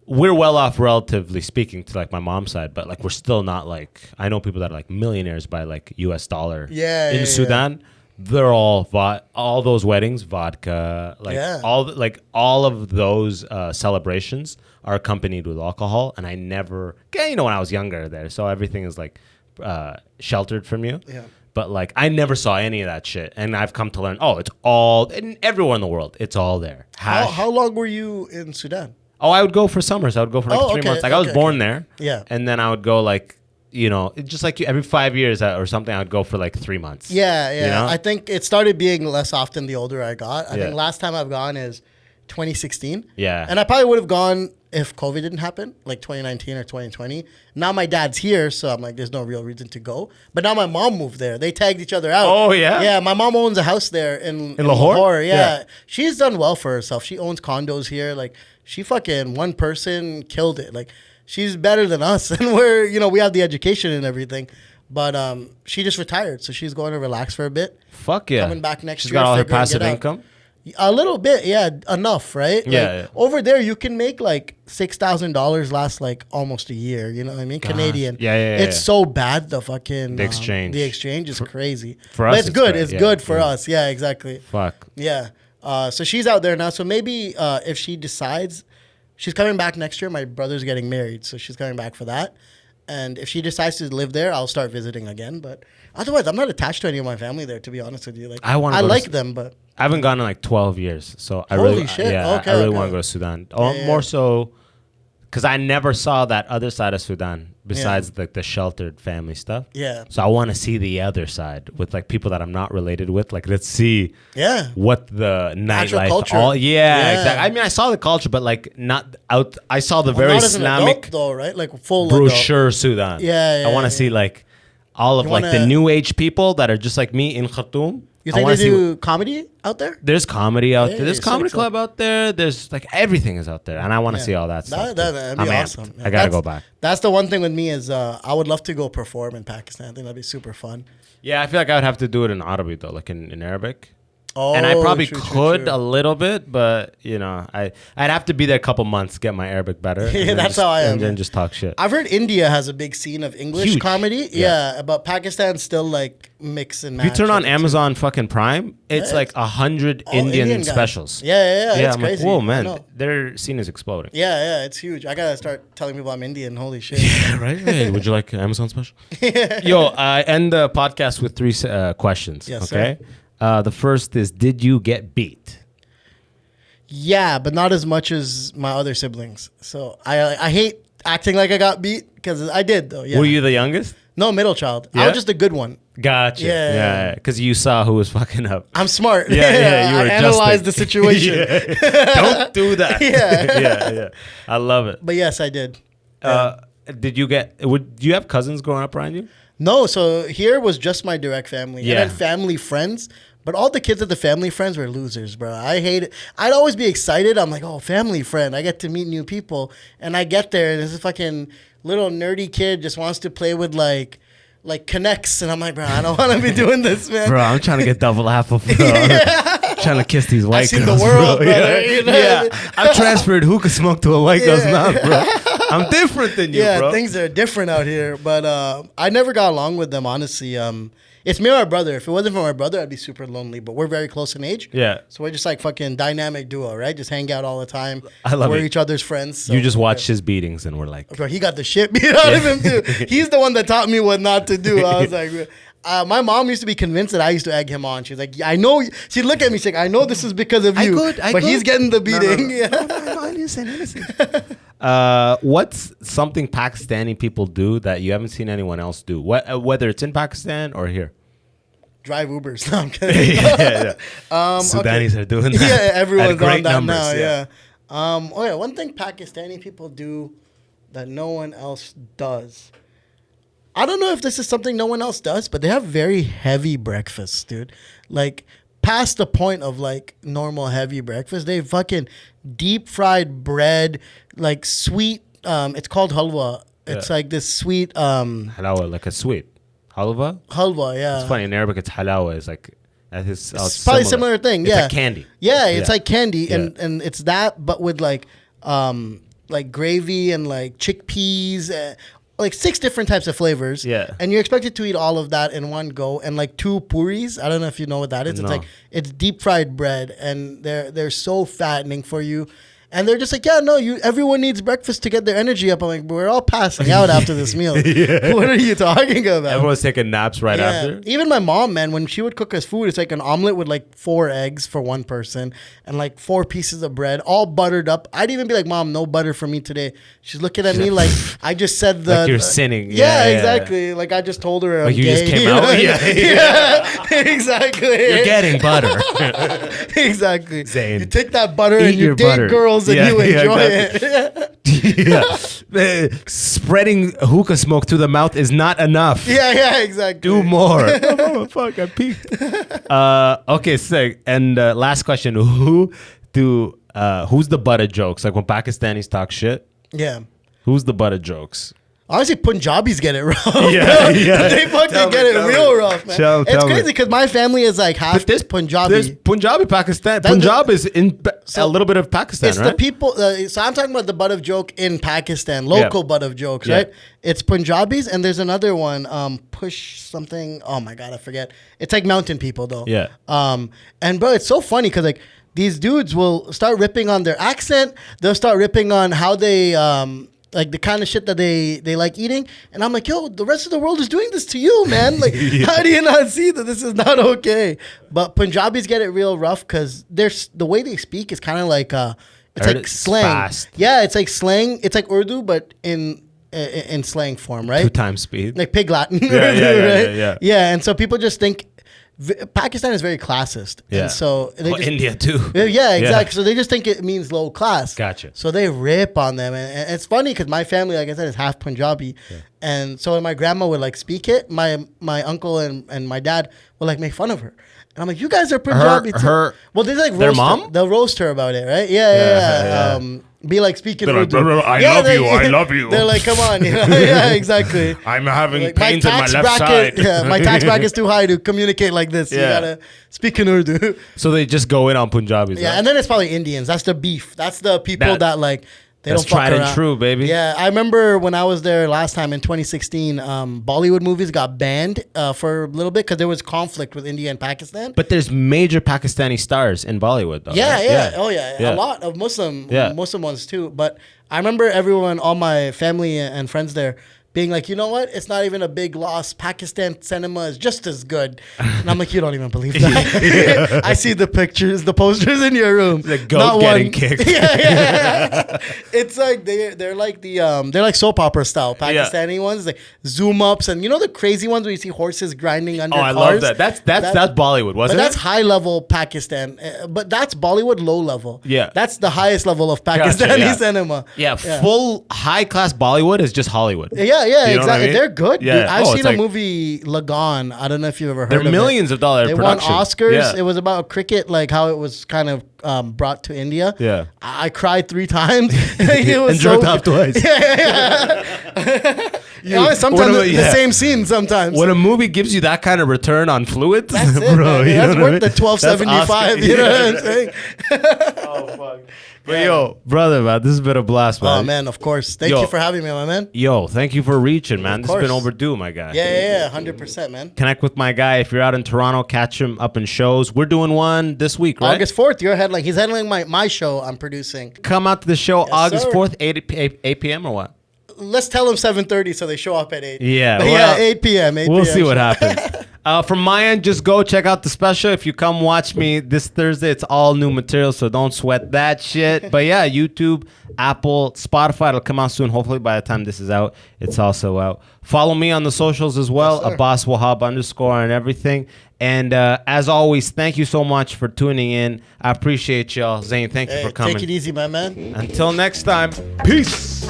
we're well off relatively speaking to like my mom's side, but like we're still not like, I know people that are like millionaires by like US dollar. Yeah, In yeah, Sudan, they're all all those weddings, vodka, like Yeah. all of those celebrations are accompanied with alcohol. And I never, when I was younger there, so everything is like sheltered from you. Yeah. But like I never saw any of that shit, and I've come to learn. Oh, it's all everywhere in the world. It's all there. How long were you in Sudan? Oh, I would go for summers. I would go for like 3 okay, months. Like I was okay, born okay. there. Yeah. And then I would go like, just like every 5 years or something, I would go for like 3 months. Yeah, yeah. You know? I think it started being less often the older I got. I Yeah. think last time I've gone is 2016. Yeah. And I probably would have gone if COVID didn't happen, like 2019 or 2020. Now my dad's here, so I'm like, there's no real reason to go. But now my mom moved there. They tagged each other out. Oh, yeah? Yeah, my mom owns a house there in Lahore? Yeah. Yeah. She's done well for herself. She owns condos here. Like, she fucking one person killed it. Like, she's better than us. And we have the education and everything. But she just retired, so she's going to relax for a bit. Fuck yeah. Coming back next She's year. got all her figuring passive it out. income. A little bit, yeah, enough, right? Yeah, Like, yeah. over there, you can make like $6,000 last like almost a year. You know what I mean? Canadian. Yeah, yeah, It's yeah. so bad. The fucking The exchange. The exchange is crazy. for But us, it's it's good. great, It's yeah, good for yeah. us. Yeah, exactly. Fuck. Yeah. So she's out there now. So maybe if she decides, she's coming back next year. My brother's getting married, so she's coming back for that. And if she decides to live there, I'll start visiting again. But otherwise, I'm not attached to any of my family there. To be honest with you, like I wanna I go to like S- them, but I haven't gone in like 12 years, so I Holy really, shit. yeah, Okay, I really okay. want to go to Sudan. Yeah. More so, because I never saw that other side of Sudan besides like the sheltered family stuff. yeah, So I want to see the other side with like people that I'm not related with. Like, let's see yeah. what the Actual nightlife. culture. Yeah, Yeah. exactly. I mean, I saw the culture, but like not out. I saw the Well, very not as an Islamic adult, though, right? Like full adult. brochure Sudan. Yeah, I want yeah. to see like all of You like the wanna- new age people that are just like me in Khartoum. You I think wanna they see do comedy out there? There's comedy out Hey, there. There's so comedy it's club out there. There's like everything is out there, and I want to Yeah. see all that stuff. That'd too. be I'm awesome. amped. Yeah, I gotta that's- go back. That's the one thing with me is I would love to go perform in Pakistan. I think that'd be super fun. Yeah, I feel like I would have to do it in Arabic though, like in Arabic. Oh, And I probably true, true, could true. a little bit, but I'd have to be there a couple months, get my Arabic better. Yeah, and then that's just- how I am, And then man. just talk shit. I've heard India has a big scene of English Huge. comedy. Yeah. Yeah, but Pakistan's still like mix and match. If you turn on like, Amazon fucking Prime, it's Yeah, like 100 all Indian Indian guys. specials. Yeah, yeah, Yeah, it's I'm crazy. like, whoa, I man, know. their scene is exploding. Yeah, yeah, it's huge. I gotta start telling people I'm Indian. Holy shit. Right? Hey, would you like an Amazon special? Yo, I end the podcast with 3 questions. Yes, okay. The first is, did you get beat? Yeah, but not as much as my other siblings. So I hate acting like I got beat because I did though. Yeah. Were you the youngest? No, middle child. I Yeah? was just a good one. Gotcha. Yeah. Yeah. Because you saw who was fucking up. I'm smart. Yeah, yeah, you were I analyzed adjusting. the situation. Yeah. Don't do that. Yeah. Yeah. I love it. But yes, I did. Did you get? Do you have cousins growing up around you? No, so here was just my direct family. Yeah. And then family friends. But all the kids at the family friends were losers, bro. I hate it. I'd always be excited. I'm like, oh, family friend. I get to meet new people. And I get there, and this fucking little nerdy kid just wants to play with, like connects. And I'm like, bro, I don't want to be doing this, man. Bro, I'm trying to get double apple, bro. Trying to kiss these white girls, the world, bro. brother, Yeah. you know? Yeah. I've transferred hookah smoke to a white girl's mouth, bro. I'm different than you, bro. Yeah, things are different out here. But I never got along with them, honestly. It's me and my brother. If it wasn't for my brother, I'd be super lonely. But we're very close in age. Yeah. So we're just like fucking dynamic duo, right? Just hang out all the time. I love we're it. each other's friends. So You just watched his beatings and we're like, Bro, he got the shit beat out of him, too. He's the one that taught me what not to do. I was like... my mom used to be convinced that I used to egg him on. She's like, I know. She'd look at me, she's like, I know this is because of you. But he's getting the beating. No, innocent. What's something Pakistani people do that you haven't seen anyone else do? Whether it's in Pakistan or here? Drive Ubers. No, I'm kidding. Sudanese are doing that. Yeah, everyone's on that numbers, now. Yeah. One thing Pakistani people do that no one else does. I don't know if this is something no one else does, but they have very heavy breakfasts, dude. Like, past the point of, like, normal heavy breakfast. They fucking deep fried bread, like, sweet, it's called halwa. It's like this sweet... halawa, like a sweet. Halwa? Halwa, yeah. It's funny. In Arabic, it's halawa. It's like... It's probably a similar thing, yeah. It's like candy. Yeah, it's like candy, Yeah. and it's that, but with, like gravy and, like, chickpeas, like 6 different types of flavors. Yeah. And you're expected to eat all of that in one go. And like 2 puris. I don't know if you know what that is. No. It's like, it's deep fried bread. And they're so fattening for you. And they're just like, yeah, no, everyone needs breakfast to get their energy up. I'm like, we're all passing out after this meal. Yeah. What are you talking about? Everyone's taking naps right after. Even my mom, man, when she would cook us food, it's like an omelet with like 4 eggs for one person and like 4 pieces of bread, all buttered up. I'd even be like, Mom, no butter for me today. She's looking at me like I just said Like you're sinning. Yeah, exactly. Like I just told her I'm like you gay. just came out. Yeah, exactly. You're getting butter. Exactly. Zain. You take that butter Eat and you your date butter. girls and you enjoy it. Spreading hookah smoke through the mouth is not enough. Yeah, exactly. Do more. Oh, fuck, I peaked. Okay, sick. And last question: who's the butt of jokes? Like when Pakistanis talk shit. Yeah. Who's the butt of jokes? Honestly, Punjabis get it rough. Yeah. They fucking get it real rough, man. It's crazy because my family is like half Punjabi. There's Punjabi Pakistan. Punjab is in a little bit of Pakistan, it's right? the people. So I'm talking about the butt of joke in Pakistan, local butt of jokes, right? It's Punjabis, and there's another one, push something. Oh my god, I forget. It's like mountain people though. Yeah. And bro, it's so funny because like these dudes will start ripping on their accent. They'll start ripping on how they like the kind of shit that they like eating. And I'm like, yo, the rest of the world is doing this to you, man. Like, how do you not see that this is not okay? But Punjabis get it real rough because the way they speak is kind of like, it's like slang. Fast. Yeah, it's like slang. It's like Urdu, but in slang form, right? 2 times speed. Like pig Latin. Yeah. Yeah, and so people just think Pakistan is very classist. Yeah. And so they just, India too. Yeah, exactly. So they just think it means low class. Gotcha. So they rip on them. And it's funny because my family, like I said, is half Punjabi. Yeah. And so when my grandma would like speak it, my uncle and my dad would like make fun of her. And I'm like, you guys are Punjabi too. Well, they like their mom? They'll roast her about it, right? Yeah. Be like speaking Urdu. Like, I love you. They're like, come on. You know? Yeah, exactly. I'm having like, pains in my left side. Yeah, my tax bracket's too high to communicate like this. Yeah. You gotta speak in Urdu. So they just go in on Punjabis. Yeah, and then it's probably Indians. That's the beef. That's the people that like... That's tried and true, baby. Yeah, I remember when I was there last time in 2016, Bollywood movies got banned for a little bit because there was conflict with India and Pakistan. But there's major Pakistani stars in Bollywood, though. Yeah, right? yeah. Oh, yeah. A lot of Muslim ones, too. But I remember everyone, all my family and friends there, being like, you know what? It's not even a big loss. Pakistan cinema is just as good. And I'm like, you don't even believe that. I see the pictures, the posters in your room. The goat getting kicked. Yeah. It's like they're like they're like soap opera style Pakistani ones, like zoom ups, and you know the crazy ones where you see horses grinding under cars. I love that. That's Bollywood, wasn't it? But that's high level Pakistan. But that's Bollywood low level. Yeah. That's the highest level of Pakistani cinema. Yeah, full high class Bollywood is just Hollywood. Yeah, yeah, You know what I exactly. mean? They're good. Yeah. Dude. I've Oh, it's seen a like- movie, Lagon. I don't know if you've ever heard They're of it. millions of dollar They production. won Oscars. Yeah. It was about cricket, like how it was kind of brought to India. Yeah. I cried 3 times. It was And jerked off twice. You know, sometimes the same scene. Sometimes When a movie gives you that kind of return on fluids, that's it, bro, man. you That's know what I worth the mean? That's $12.75. Oscar. You know what I'm saying? Oh fuck. But yo, brother, man, this has been a blast, man. Oh man, of course. Thank you for having me, my man. Yo, thank you for reaching, man. This has been course. overdue, my guy. Yeah, 100%, man. Connect with my guy. If you're out in Toronto, catch him up in shows. We're doing one this week, right? August 4th, you're headlining. He's headlining my show I'm producing. Come out to the show August sir. 4th, 8 p.m. or what? Let's tell them 7:30 so they show up at 8. Yeah, But well, 8 p.m. 8 We'll p.m. see what happens. From my end, just go check out the special. If you come watch me this Thursday, it's all new material, so don't sweat that shit. But yeah, YouTube, Apple, Spotify, it'll come out soon. Hopefully by the time this is out, it's also out. Follow me on the socials as well, Yes, sir. Abbas Wahab _ and everything. And as always, thank you so much for tuning in. I appreciate y'all. Zain, thank you for coming. Take it easy, my man. Until next time, peace.